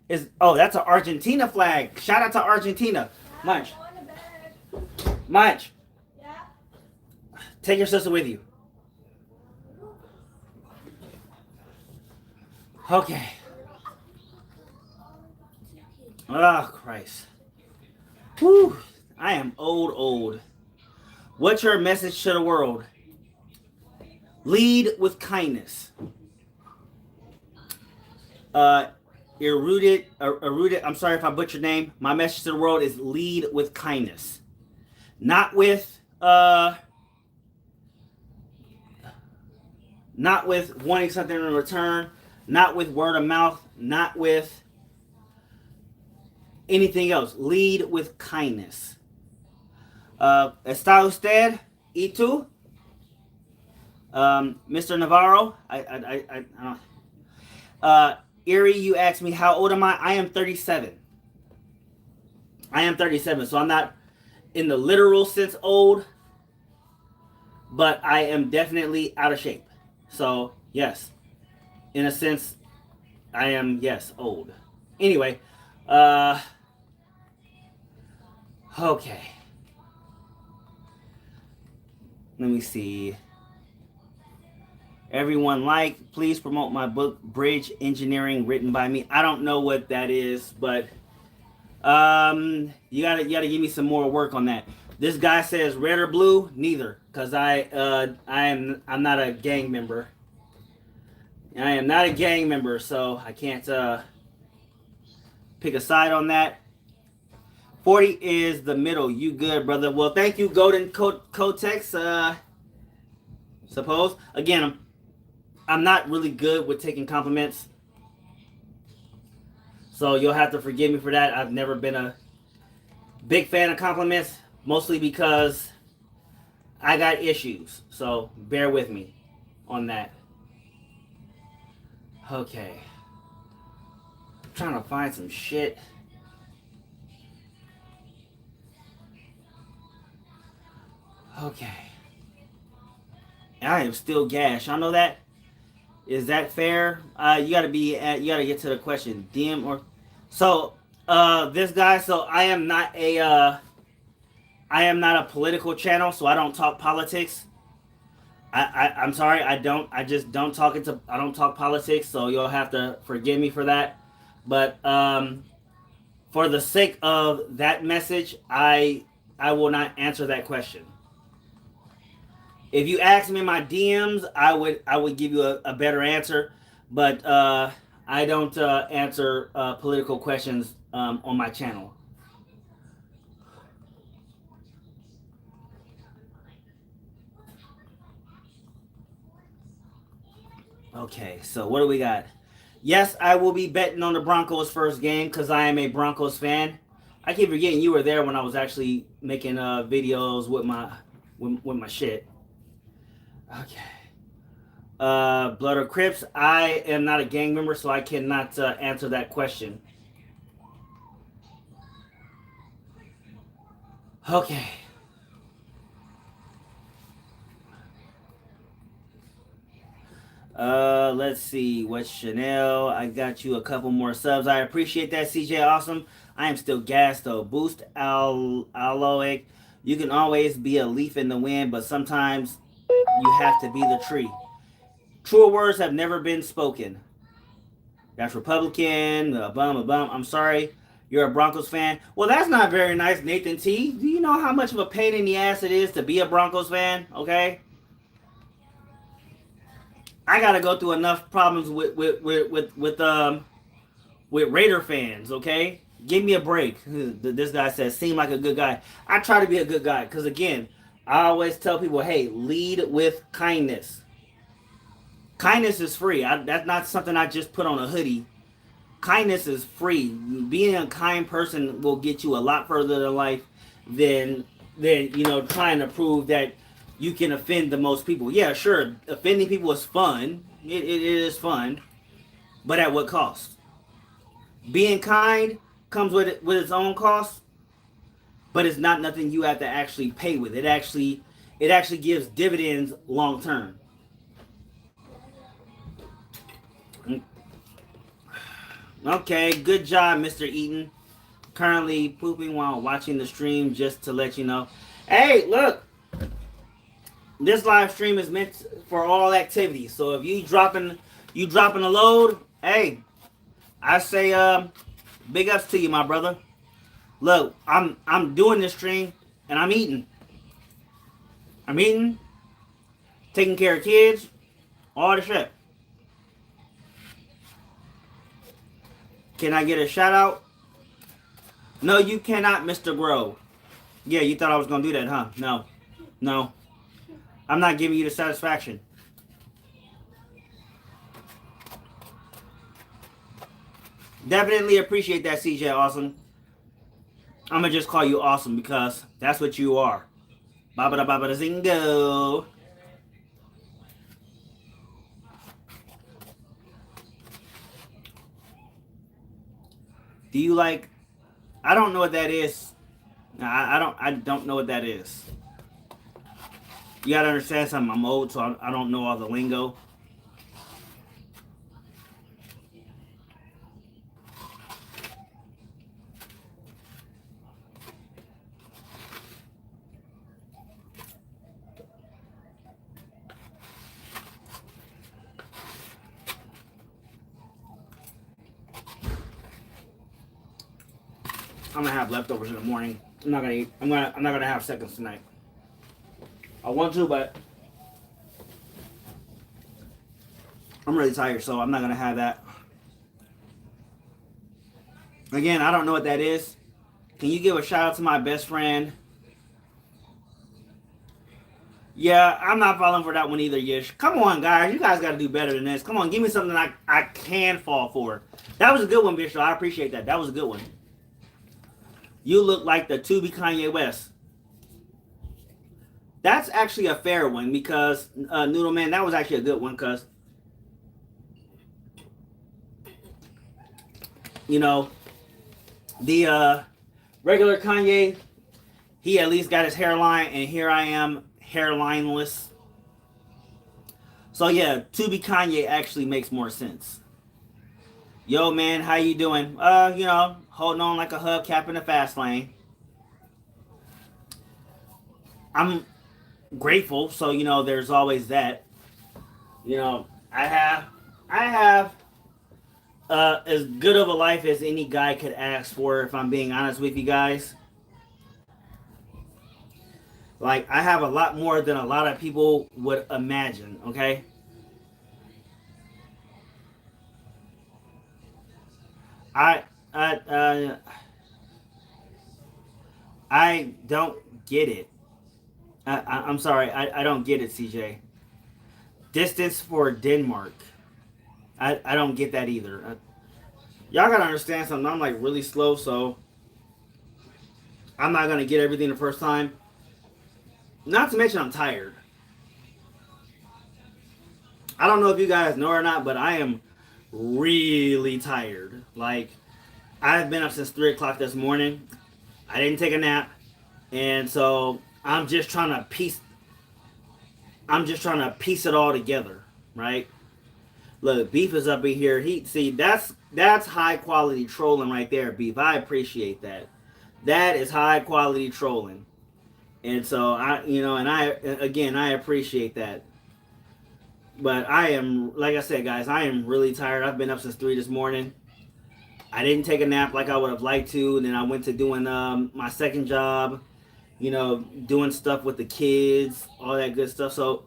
that's an Argentina flag. Shout out to Argentina. Munch. Take your sister with you. Okay. Oh, Christ. Whew. I am old. What's your message to the world? Lead with kindness. Erudited, I'm sorry if I butchered your name. My message to the world is lead with kindness. Not with wanting something in return, not with word of mouth, not with anything else. Lead with kindness. ¿Está usted? ¿Y tú? Mr. Navarro, I don't. Erie, you asked me how old am I? I am 37. So I'm not in the literal sense old, but I am definitely out of shape. So yes, in a sense, I am old. Anyway, okay. Let me see. Everyone please promote my book, Bridge Engineering, written by me. I don't know what that is, but you gotta give me some more work on that. This guy says red or blue, neither, because I'm not a gang member. I am not a gang member, so I can't pick a side on that. 40 is the middle. You good, brother? Well, thank you, Golden Cotex. Suppose again, I'm not really good with taking compliments, so you'll have to forgive me for that. I've never been a big fan of compliments, mostly because I got issues, so bear with me on that. Okay. I'm trying to find some shit. Okay. I am still gassed. Y'all know that? Is that fair? You gotta get to the question. DM or so this guy, so I am not a political channel, so I don't talk politics. I'm sorry, I don't talk politics, so you'll have to forgive me for that. But for the sake of that message, I will not answer that question. If you ask me in my DMs, I would give you a better answer, but I don't answer political questions on my channel. Okay, so what do we got? Yes, I will be betting on the Broncos first game because I am a Broncos fan. I keep forgetting you were there when I was actually making videos with my shit. Okay. Blood or Crips? I am not a gang member, so I cannot answer that question. Okay. Let's see. What's Chanel? I got you a couple more subs. I appreciate that, CJ. Awesome. I am still gassed though. Boost Aloic. You can always be a leaf in the wind, but sometimes you have to be the tree. Truer words have never been spoken. That's Republican. Bum, bum. I'm sorry. You're a Broncos fan. Well, that's not very nice, Nathan T. Do you know how much of a pain in the ass it is to be a Broncos fan? Okay. I gotta go through enough problems with Raider fans. Okay. Give me a break. This guy says, seem like a good guy. I try to be a good guy because, again, I always tell people, hey, lead with kindness. Kindness is free. That's not something I just put on a hoodie. Kindness is free. Being a kind person will get you a lot further in life than trying to prove that you can offend the most people. Yeah, sure, offending people is fun. It is fun, but at what cost? Being kind comes with its own cost, but it's not nothing you have to actually pay with. It actually gives dividends long term. Okay, good job, Mr. Eaton. Currently pooping while watching the stream, just to let you know. Hey, look. This live stream is meant for all activities. So if you dropping a load, hey, I say big ups to you, my brother. Look, I'm doing this stream and I'm eating. I'm eating, taking care of kids, all the shit. Can I get a shout out? No, you cannot, Mr. Grove. Yeah, you thought I was gonna do that, huh? No. I'm not giving you the satisfaction. Definitely appreciate that, CJ. Awesome. I'm gonna just call you awesome because that's what you are. Baba baba zingo. Do you like? I don't know what that is. I don't know what that is. You gotta understand something. I'm old, so I don't know all the lingo. I'm gonna have leftovers in the morning. I'm not gonna eat. I'm not gonna have seconds tonight. I want to, but I'm really tired, so I'm not gonna have that. Again, I don't know what that is. Can you give a shout out to my best friend? Yeah, I'm not falling for that one either, Yish. Come on, guys. You guys got to do better than this. Come on, give me something I can fall for. That was a good one, Bishop. I appreciate that. That was a good one. You look like the Tubi Kanye West. That's actually a fair one because, Noodle Man, that was actually a good one because, you know, the regular Kanye, he at least got his hairline, and here I am, hairlineless. So yeah, Tubi Kanye actually makes more sense. Yo, man, how you doing? Holding on like a hubcap in the fast lane. I'm grateful, so there's always that. I have as good of a life as any guy could ask for, if I'm being honest with you guys. Like, I have a lot more than a lot of people would imagine, okay? I don't get it. I'm sorry, I don't get it, CJ. Distance for Denmark. I don't get that either. Y'all gotta understand something. I'm like really slow, so I'm not gonna get everything the first time. Not to mention I'm tired. I don't know if you guys know or not, but I am really tired. Like, I've been up since 3 o'clock this morning. I didn't take a nap. And so I'm just trying to piece it all together, right? Look, Beef is up in here. That's high quality trolling right there, Beef. I appreciate that. That is high quality trolling. And so I appreciate that. But I am, like I said, guys, I am really tired. I've been up since 3 this morning. I didn't take a nap like I would have liked to. And then I went to doing my second job, doing stuff with the kids, all that good stuff. So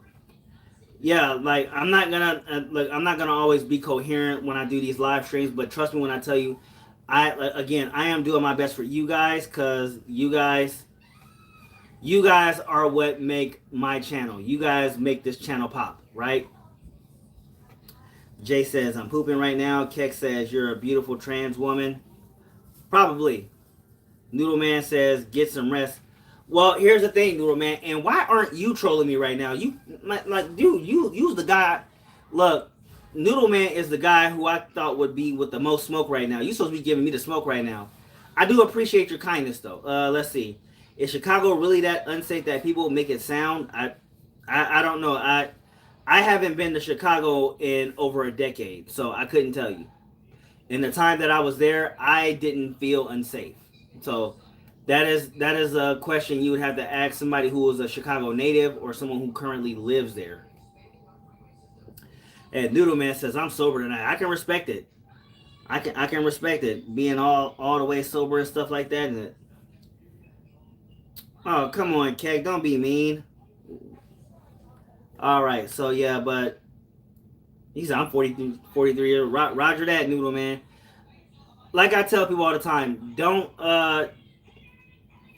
yeah, like I'm not gonna always be coherent when I do these live streams. But trust me when I tell you, I am doing my best for you guys, because you guys are what make my channel. You guys make this channel pop, right? Jay says, I'm pooping right now. Keck says, you're a beautiful trans woman. Probably. Noodle Man says, get some rest. Well, here's the thing, Noodle Man. And why aren't you trolling me right now? You, like, dude, you's the guy. Look, Noodle Man is the guy who I thought would be with the most smoke right now. You supposed to be giving me the smoke right now. I do appreciate your kindness, though. Let's see. Is Chicago really that unsafe that people make it sound? I don't know. I haven't been to Chicago in over a decade, so I couldn't tell you. In the time that I was there, I didn't feel unsafe. So that is a question you would have to ask somebody who is a Chicago native or someone who currently lives there. And Noodle Man says, I'm sober tonight. I can respect it. I can respect it. Being all the way sober and stuff like that. And oh, come on, Keg. Don't be mean. All right. So, yeah, but he said, I'm 43 years. Roger that, Noodle Man. Like I tell people all the time, don't,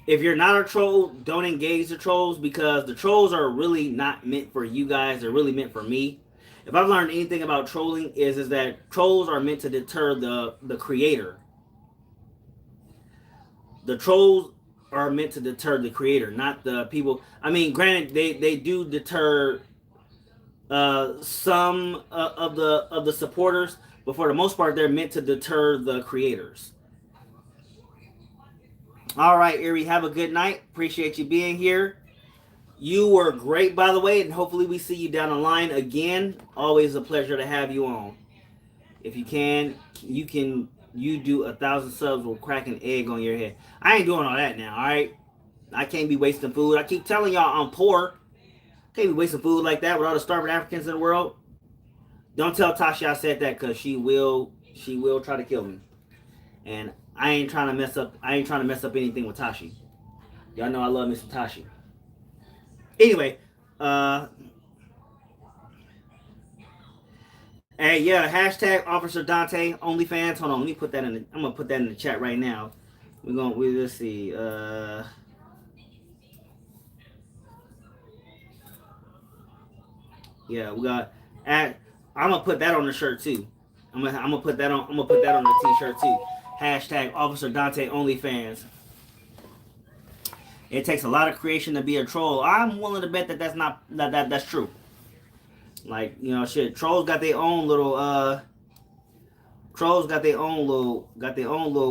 if you're not a troll, don't engage the trolls, because the trolls are really not meant for you guys. They're really meant for me. If I've learned anything about trolling is that trolls are meant to deter the creator. The trolls are meant to deter the creator, not the people. I mean, granted, they do deter some of the supporters, but for the most part, they're meant to deter the creators. All right, Erie, have a good night. Appreciate you being here. You were great, by the way, and hopefully we see you down the line again. Always a pleasure to have you on. If you do 1,000 subs will crack an egg on your head. I ain't doing all that now, all right? I can't be wasting food. I keep telling y'all I'm poor. Can't be wasting food like that with all the starving Africans in the world. Don't tell Tasha I said that, because she will try to kill me. And I ain't trying to mess up anything with Tashi. Y'all know I love Mr. Tashi. Anyway, hey, yeah, hashtag Officer Dante OnlyFans. Hold on, let me put that I'm gonna put that in the chat right now. Let's see. Yeah, we got I'm gonna put that on the shirt too. I'm gonna put that on the t-shirt too. Hashtag Officer Dante OnlyFans. It takes a lot of creation to be a troll. I'm willing to bet that's true. Like, shit, trolls got their own little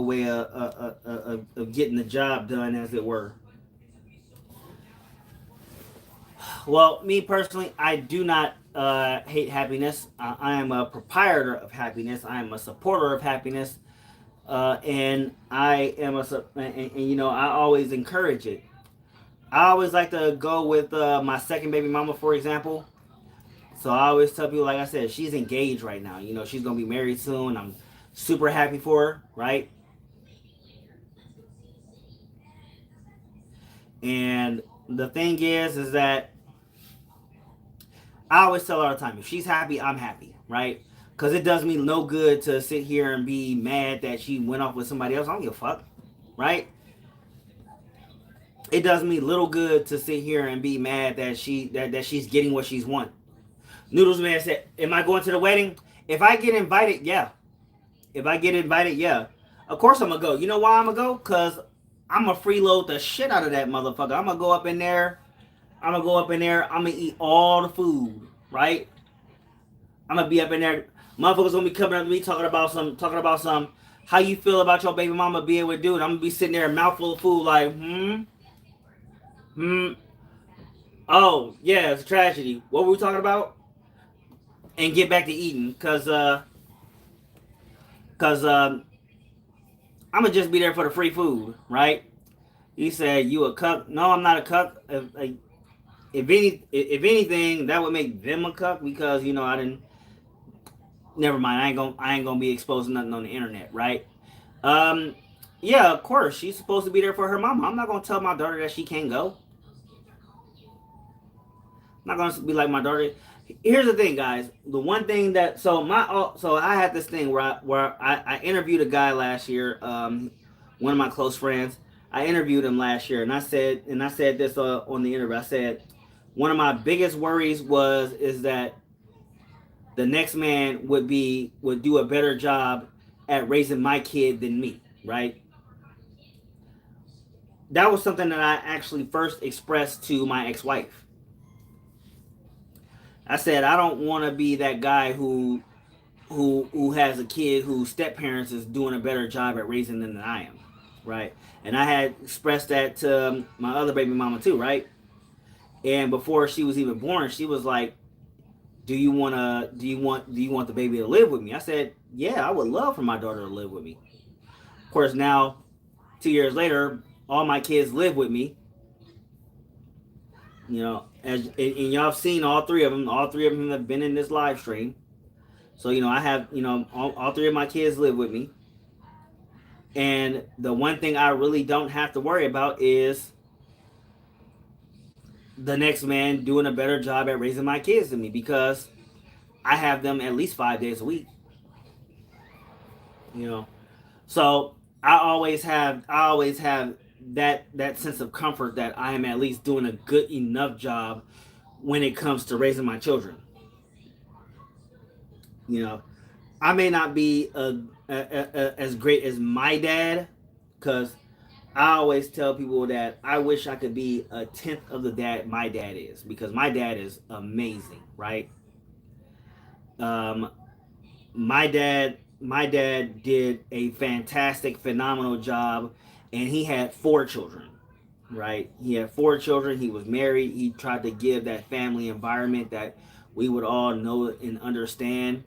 way of getting the job done, as it were. Well, me personally, I do not hate happiness. I am a proprietor of happiness. I am a supporter of happiness. And I am I always encourage it. I always like to go with my second baby mama, for example. So I always tell people, like I said, she's engaged right now. She's gonna be married soon. I'm super happy for her, right? And the thing is that I always tell her all the time, if she's happy, I'm happy, right? Because it does me no good to sit here and be mad that she went off with somebody else. I don't give a fuck, right? It does me little good to sit here and be mad that she's getting what she's want. Noodles Man said, am I going to the wedding? If I get invited, yeah. If I get invited, yeah. Of course I'm going to go. You know why I'm going to go? Because I'm going to freeload the shit out of that motherfucker. I'm going to go up in there. I'm going to eat all the food, right? I'm going to be up in there. Motherfuckers going to be coming up to me talking about some, how you feel about your baby mama being with dude. I'm going to be sitting there, a mouthful of food, like, oh, yeah, it's a tragedy. What were we talking about? and get back to eating, cause I'm gonna just be there for the free food, right? He said, "You a cuck?" No, I'm not a cuck. If anything, that would make them a cuck because I didn't. Never mind. I ain't gonna be exposing nothing on the internet, right? Um, yeah, of course she's supposed to be there for her mama. I'm not gonna tell my daughter that she can't go. I'm not gonna be like my daughter. Here's the thing, guys. The one thing that so I had this thing where I interviewed a guy last year. One of my close friends. I interviewed him last year, and I said this on the interview. I said one of my biggest worries is that the next man would do a better job at raising my kid than me, right? That was something that I actually first expressed to my ex-wife. I said I don't want to be that guy who has a kid whose step parents is doing a better job at raising them than I am, right? And I had expressed that to my other baby mama too, right? And before she was even born, she was like, do you want the baby to live with me? I said, yeah, I would love for my daughter to live with me. Of course, now 2 years later, all my kids live with me. And y'all have seen all three of them. All three of them have been in this live stream. So I have all three of my kids live with me. And the one thing I really don't have to worry about is the next man doing a better job at raising my kids than me because I have them at least 5 days a week. So I always have that sense of comfort that I am at least doing a good enough job when it comes to raising my children. I may not be as great as my dad, because I always tell people that I wish I could be a tenth of the dad my dad is, because my dad is amazing, right? My dad did a fantastic, phenomenal job, and he had 4 children, right? He had 4 children. He was married. He tried to give that family environment that we would all know and understand.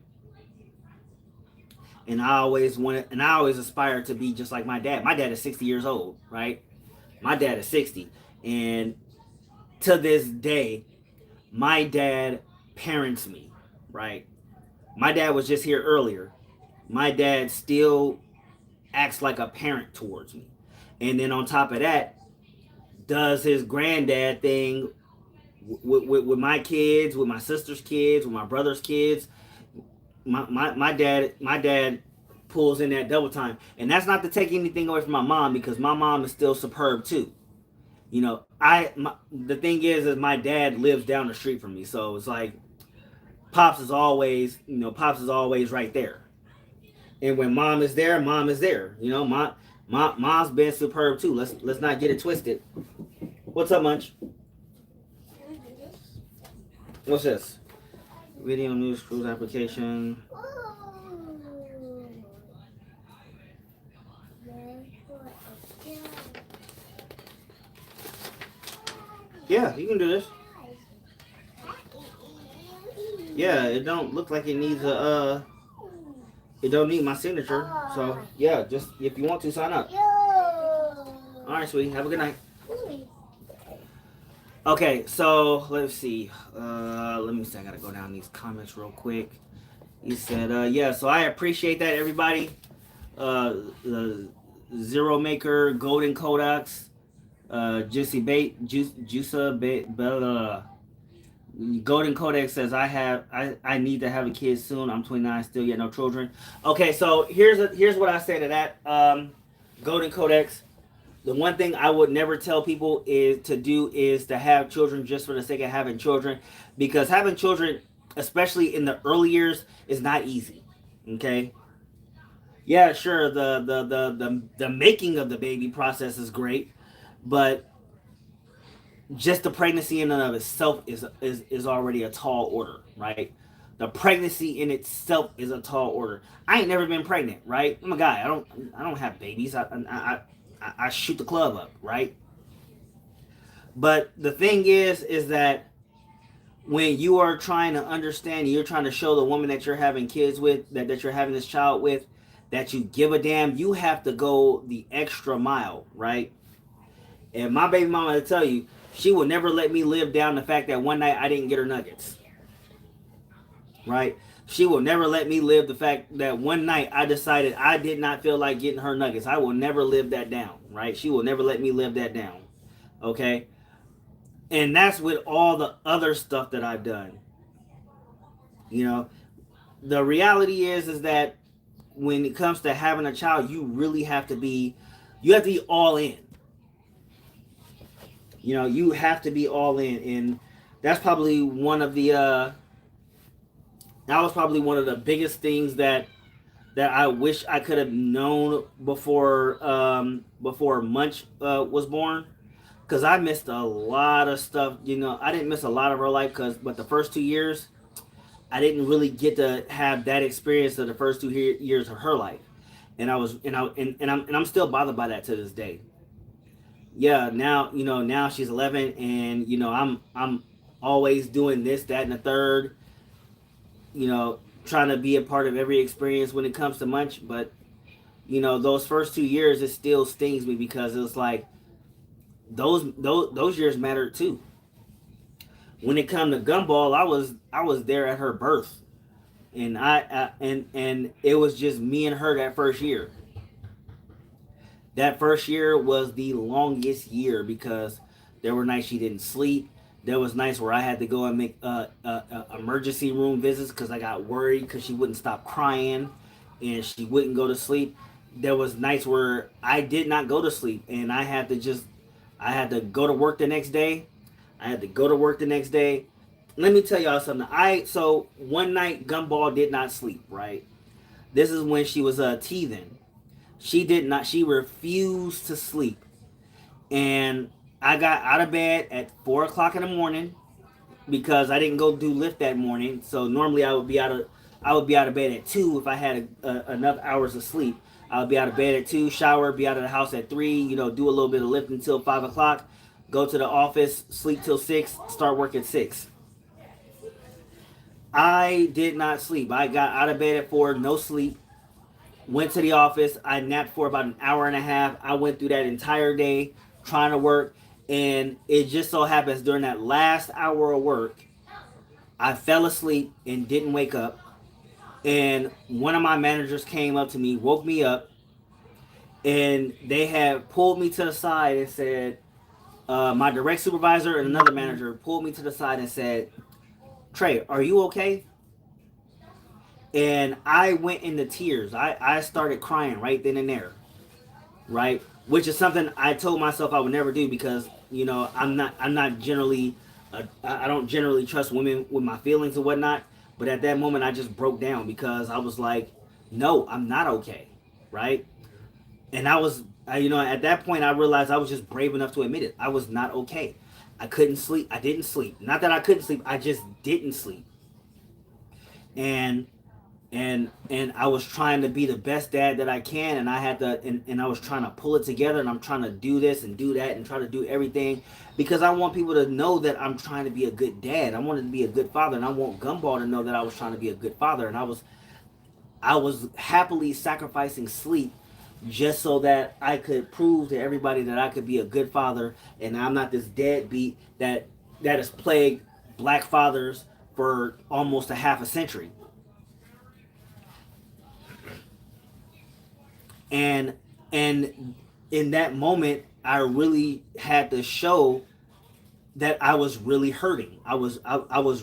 And I always aspired to be just like my dad. My dad is 60 years old, right? My dad is 60. And to this day, my dad parents me, right? My dad was just here earlier. My dad still acts like a parent towards me. And then on top of that, does his granddad thing with my kids, with my sister's kids, with my brother's kids. My dad pulls in that double time. And that's not to take anything away from my mom, because my mom is still superb too. The thing is my dad lives down the street from me. So it's like Pops is always right there. And when mom is there, mom's been superb too. Let's not get it twisted. What's up, Munch? What's this? Video news cruise application. Yeah, you can do this. Yeah, it don't look like it needs it don't need my signature. So yeah, just if you want to sign up. All right, sweetie. Have a good night. Okay, so let's see. Let me see. I gotta go down these comments real quick. He said, yeah. So I appreciate that, everybody. The Zero Maker, Golden Kodaks, Juicy Bait, Juica Bait, blah, blah, blah. Golden Kodak says I need to have a kid soon. I'm 29, still yet no children. Okay, so here's what I say to that. Golden Kodaks. The one thing I would never tell people is to have children just for the sake of having children, because having children, especially in the early years, is not easy. Okay. Yeah, sure. The making of the baby process is great, but just the pregnancy in and of itself is already a tall order, right? The pregnancy in itself is a tall order. I ain't never been pregnant, right? I'm a guy. I don't have babies. I shoot the club up, right? But the thing is that when you are trying to understand, you're trying to show the woman that you're having kids with, that you're having this child with, that you give a damn, you have to go the extra mile, right? And my baby mama will tell you, she will never let me live down the fact that one night I didn't get her nuggets, right? She will never let me live the fact that one night I decided I did not feel like getting her nuggets. I will never live that down, right? She will never let me live that down, okay? And that's with all the other stuff that I've done. You know, the reality is that when it comes to having a child, you really have to be, you have to be all in. You know, you have to be all in. And that's probably one of the, that was probably one of the biggest things that I wish I could have known before, before Munch was born. Because I missed a lot of stuff. You know, I didn't miss a lot of her life, but the first 2 years, I didn't really get to have that experience of the first 2 years of her life, and I'm still bothered by that to this day. Yeah, now she's 11, and I'm always doing this, that, and the third. Trying to be a part of every experience when it comes to Munch, but those first 2 years, it still stings me because it was like those years mattered too. When it come to Gumball, I was there at her birth, and and it was just me and her that first year. That first year was the longest year because there were nights she didn't sleep. There was nights where I had to go and make emergency room visits because I got worried because she wouldn't stop crying and she wouldn't go to sleep. There was nights where I did not go to sleep and I had to go to work the next day. Let me tell y'all something. So one night Gumball did not sleep, right? This is when she was teething. She refused to sleep. And I got out of bed at 4 o'clock in the morning because I didn't go do lift that morning. So normally I would be out of bed at 2 if I had enough hours of sleep. I would be out of bed at 2, shower, be out of the house at 3, do a little bit of lift until 5 o'clock, go to the office, sleep till 6, start work at 6. I did not sleep. I got out of bed at 4, no sleep. Went to the office. I napped for about an hour and a half. I went through that entire day trying to work. And it just so happens during that last hour of work, I fell asleep and didn't wake up. And one of my managers came up to me, woke me up, and they had pulled me to the side and said, my direct supervisor and another manager pulled me to the side and said, "Trey, are you okay?" And I went into tears. I started crying right then and there, right? Which is something I told myself I would never do because I'm not generally I don't generally trust women with my feelings and whatnot. But at that moment, I just broke down because I was like, no, I'm not okay, right? And at that point, I realized I was just brave enough to admit it. I was not okay. I couldn't sleep. I didn't sleep. Not that I couldn't sleep. I just didn't sleep. And I was trying to be the best dad that I can, and I was trying to pull it together, and I'm trying to do this and do that and try to do everything because I want people to know that I'm trying to be a good dad. I wanted to be a good father, and I want Gumball to know that I was trying to be a good father, and I was happily sacrificing sleep just so that I could prove to everybody that I could be a good father, and I'm not this deadbeat that has plagued black fathers for almost a half a century. And in that moment, I really had to show that I was really hurting. I was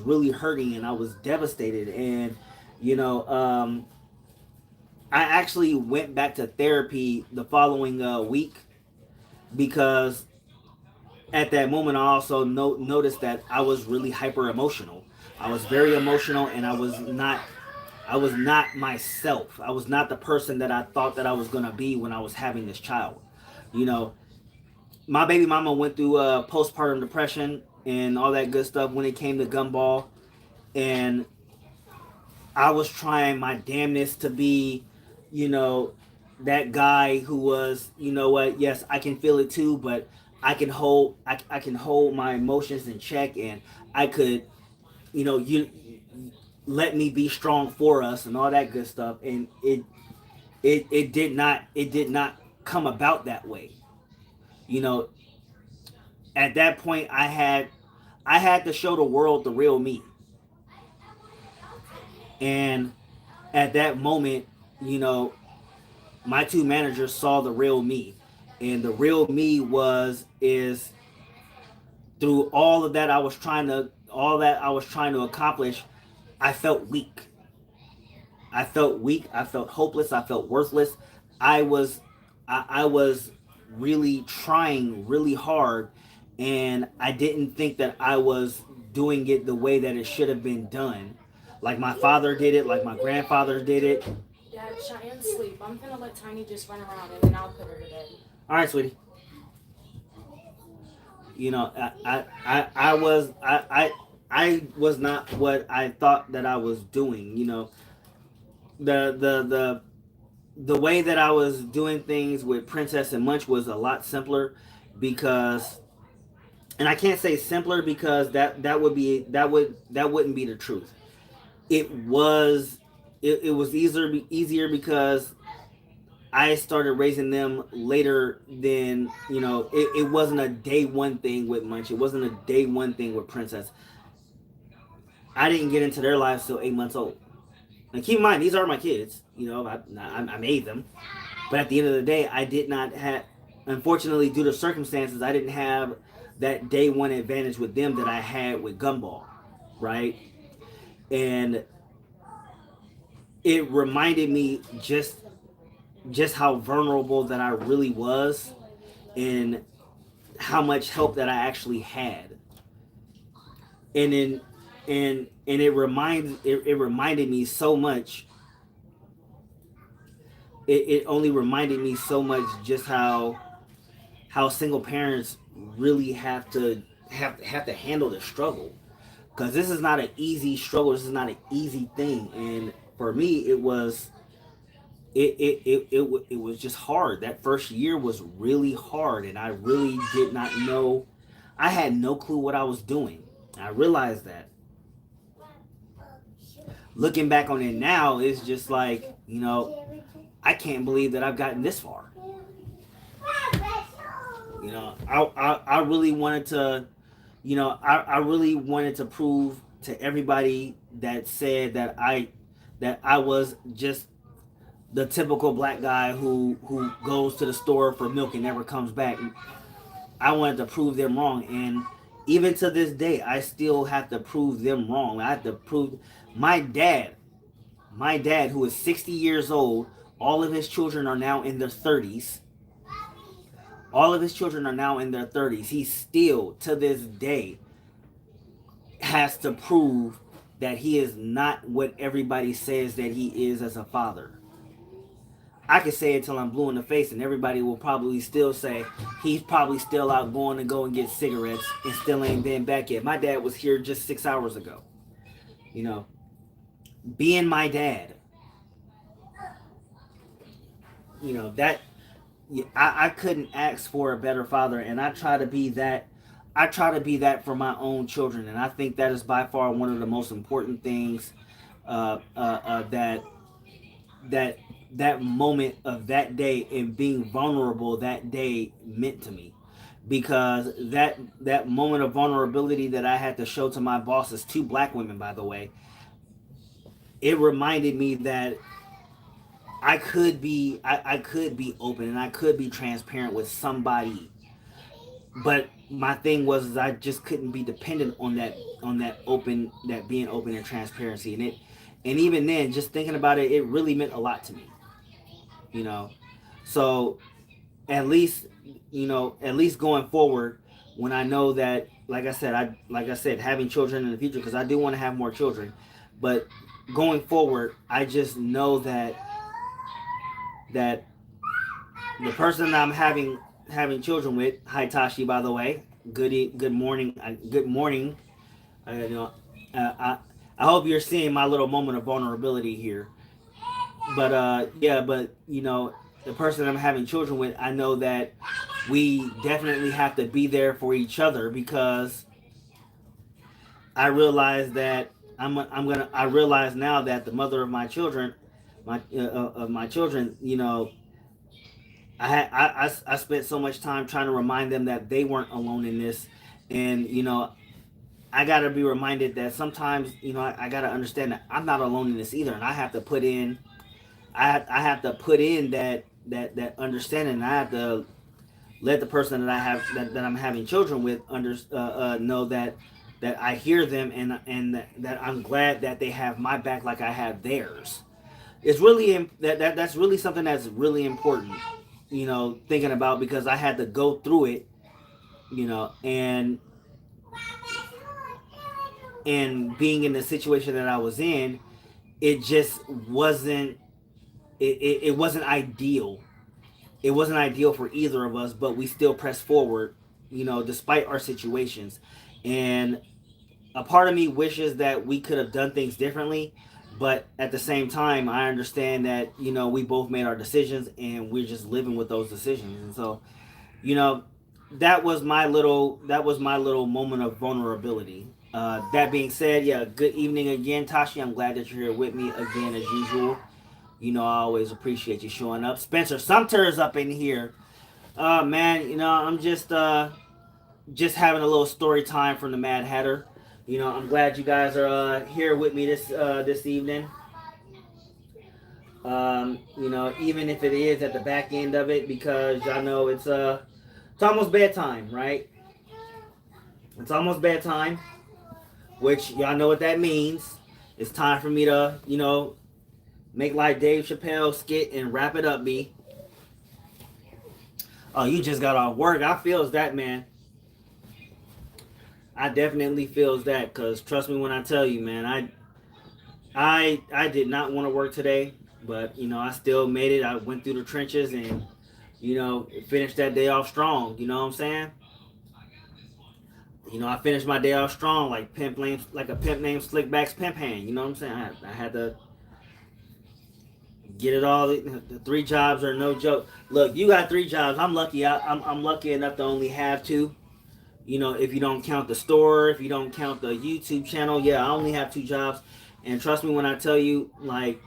really hurting, and I was devastated. And I actually went back to therapy the following week because at that moment I also noticed that I was really hyper emotional. I was very emotional, and I was not myself. I was not the person that I thought that I was going to be when I was having this child. My baby mama went through postpartum depression and all that good stuff when it came to Gumball. And I was trying my damnness to be, that guy who was, yes, I can feel it too, but I can hold my emotions in check, and I could you let me be strong for us and all that good stuff, and it did not come about that way. You know, at that point, I had to show the world the real me, and at that moment, you know, my two managers saw the real me, and the real me is through all that I was trying to accomplish. I felt weak. I felt weak. I felt hopeless. I felt worthless. I was I was really trying really hard, and I didn't think that I was doing it the way that it should have been done. Like my father did it, like my grandfather did it. Dad, Cheyenne's sleep. I'm gonna let Tiny just run around and then I'll put her to bed. All right, sweetie. You know, I was not what I thought that I was doing. You know, the way that I was doing things with Princess and Munch was a lot simpler, because, and I can't say simpler because that wouldn't be the truth. It was easier because I started raising them later than, you know, it wasn't a day one thing with Munch. It wasn't a day one thing with Princess. I didn't get into their lives till 8 months old. And keep in mind, these are my kids. You know, I made them. But at the end of the day, I did not have, unfortunately, due to circumstances, I didn't have that day one advantage with them that I had with Gumball, right? And it reminded me just how vulnerable that I really was, and how much help that I actually had. And then it reminded me so much. It only reminded me so much just how single parents really have to handle the struggle, because this is not an easy struggle. This is not an easy thing, and for me, it was just hard. That first year was really hard, and I really did not know. I had no clue what I was doing. I realized that. Looking back on it now, it's just like, you know, I can't believe that I've gotten this far. You know, I really wanted to, you know, I really wanted to prove to everybody that said that I was just the typical black guy who goes to the store for milk and never comes back. I wanted to prove them wrong, and even to this day, I still have to prove them wrong. I have to prove my dad, who is 60 years old. All of his children are now in their 30s. He still, to this day, has to prove that he is not what everybody says that he is as a father. I can say it till I'm blue in the face, and everybody will probably still say he's probably still out going to go and get cigarettes and still ain't been back yet. My dad was here just 6 hours ago. You know, being my dad, you know, that I couldn't ask for a better father, and I try to be that. I try to be that for my own children, and I think that is by far one of the most important things that moment of that day and being vulnerable that day meant to me, because that moment of vulnerability that I had to show to my bosses, two black women, by the way, it reminded me that I could be open and I could be transparent with somebody. But my thing was I just couldn't be dependent on that being open and transparency. And even then, just thinking about it, it really meant a lot to me. You know. So at least going forward, when I know that, like I said, having children in the future, because I do want to have more children, but going forward, I just know that the person I'm having children with, hi Tashi, by the way, good morning. I hope you're seeing my little moment of vulnerability here. But you know, the person I'm having children with, I know that we definitely have to be there for each other, because I realize that I realize now that the mother of my children, my children, you know, I spent so much time trying to remind them that they weren't alone in this, and you know, I gotta be reminded that sometimes, you know, I gotta understand that I'm not alone in this either, and I have to put in, I have to put in that understanding. I have to let the person that I have that I'm having children with know that I hear them, and that I'm glad that they have my back like I have theirs. It's really that's really something that's really important, you know, thinking about, because I had to go through it, you know, and being in the situation that I was in, it just wasn't it wasn't ideal. It wasn't ideal for either of us, but we still pressed forward, you know, despite our situations. And a part of me wishes that we could have done things differently, but at the same time, I understand that, you know, we both made our decisions and we're just living with those decisions. And so, you know, that was my little moment of vulnerability. That being said, yeah, good evening again, Tashi. I'm glad that you're here with me again as usual. You know, I always appreciate you showing up. Spencer Sumter is up in here. Man, you know, I'm just having a little story time from the Mad Hatter. You know, I'm glad you guys are here with me this evening. You know, even if it is at the back end of it, because y'all know it's almost bedtime, right? It's almost bedtime, which y'all know what that means. It's time for me to, you know, make like Dave Chappelle skit and wrap it up, B. Oh, you just got off work. I feels that, man. I definitely feels that, cause trust me when I tell you, man. I did not want to work today, but you know I still made it. I went through the trenches and you know finished that day off strong. You know what I'm saying? You know I finished my day off strong like a pimp named Slickback's pimp hand. You know what I'm saying? I had to get it all. The 3 jobs are no joke. Look, you got 3 jobs. I'm lucky. I'm lucky enough to only have 2. You know, if you don't count the store, if you don't count the YouTube channel, yeah, I only have 2 jobs. And trust me when I tell you, like,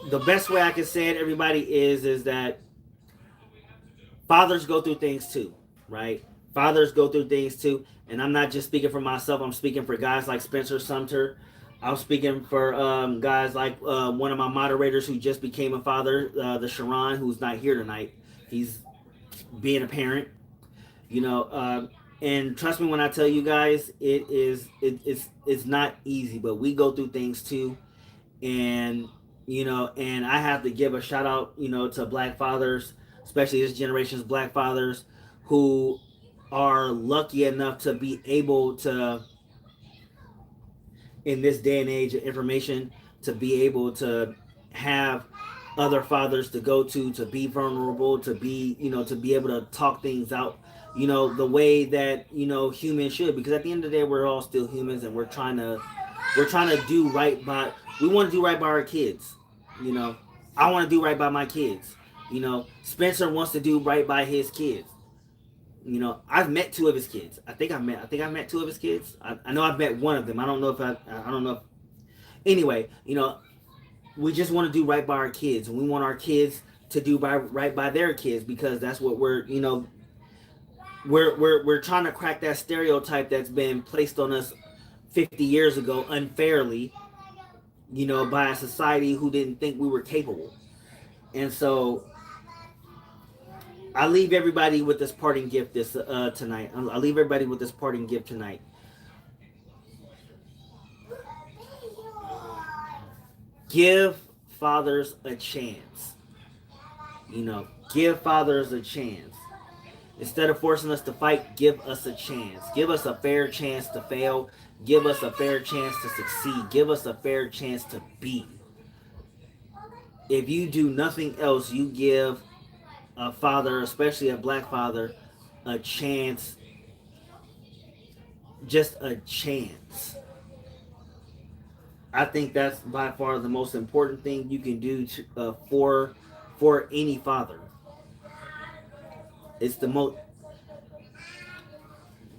the best way I can say it, everybody, is that fathers go through things too, right? Fathers go through things too. And I'm not just speaking for myself. I'm speaking for guys like Spencer Sumter. I'm speaking for guys like one of my moderators who just became a father, the Sharon, who's not here tonight. He's being a parent, you know. And trust me when I tell you guys, it's not easy, but we go through things too. And you know, and I have to give a shout out, you know, to black fathers, especially this generation's black fathers, who are lucky enough to be able to, in this day and age of information, to be able to have other fathers to go to be vulnerable, to be, you know, to be able to talk things out, you know, the way that, you know, humans should. Because at the end of the day, we're all still humans, and we're trying to do right by, we want to do right by our kids. You know, I want to do right by my kids. You know, Spencer wants to do right by his kids. You know, I've met 2 of his kids. I think I've met 2 of his kids. I know I've met one of them. I don't know if anyway, you know, we just want to do right by our kids, and we want our kids to do right by their kids, because that's what we're, you know, we're trying to crack that stereotype that's been placed on us 50 years ago unfairly, you know, by a society who didn't think we were capable. And so I leave everybody with this parting gift tonight. I leave everybody with this parting gift tonight. Give fathers a chance. You know, give fathers a chance. Instead of forcing us to fight, give us a chance. Give us a fair chance to fail. Give us a fair chance to succeed. Give us a fair chance to be. If you do nothing else, you give a father, especially a black father, a chance. Just a chance. I think that's by far the most important thing you can do for any father. It's the most.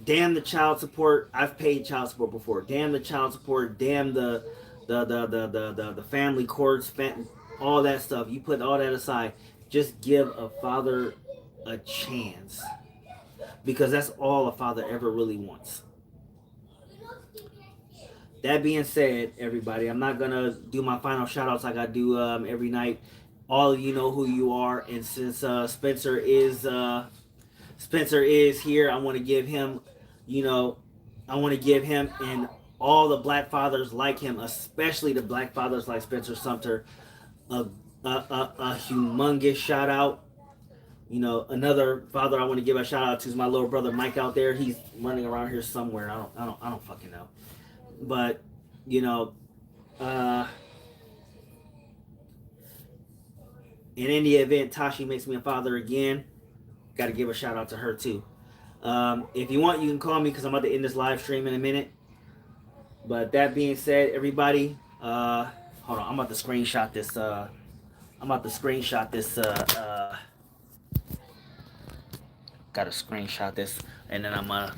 damn the child support. I've paid child support before. Damn the child support. Damn the family courts, all that stuff. You put all that aside. Just give a father a chance, because that's all a father ever really wants. That being said, everybody, I'm not gonna do my final shout outs like I do every night. All of you know who you are, and since Spencer is here, I want to give him, I want to give him and all the black fathers like him, especially the black fathers like Spencer Sumter, a humongous shout out. Another father I want to give a shout out to is my little brother Mike out there. He's running around here somewhere. I don't fucking know. But in any event, Tashi makes me a father again. Got to give a shout out to her too. If you want, you can call me because I'm about to end this live stream in a minute. But that being said, everybody, hold on. I'm about to screenshot this. Gotta screenshot this, and then I'm gonna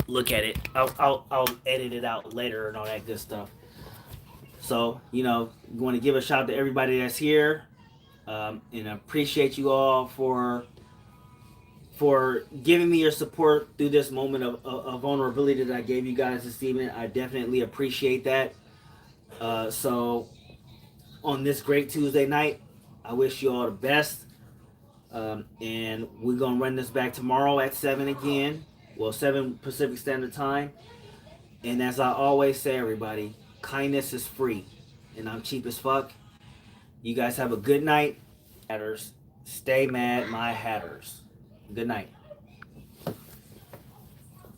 look at it. I'll edit it out later and all that good stuff. So want to give a shout out to everybody that's here, and I appreciate you all for giving me your support through this moment of vulnerability that I gave you guys this evening. I definitely appreciate that. So on this great Tuesday night, I wish you all the best. And we're going to run this back tomorrow at 7 again. Well, 7 Pacific Standard Time. And as I always say, everybody, kindness is free. And I'm cheap as fuck. You guys have a good night. Hatters, stay mad, my hatters. Good night.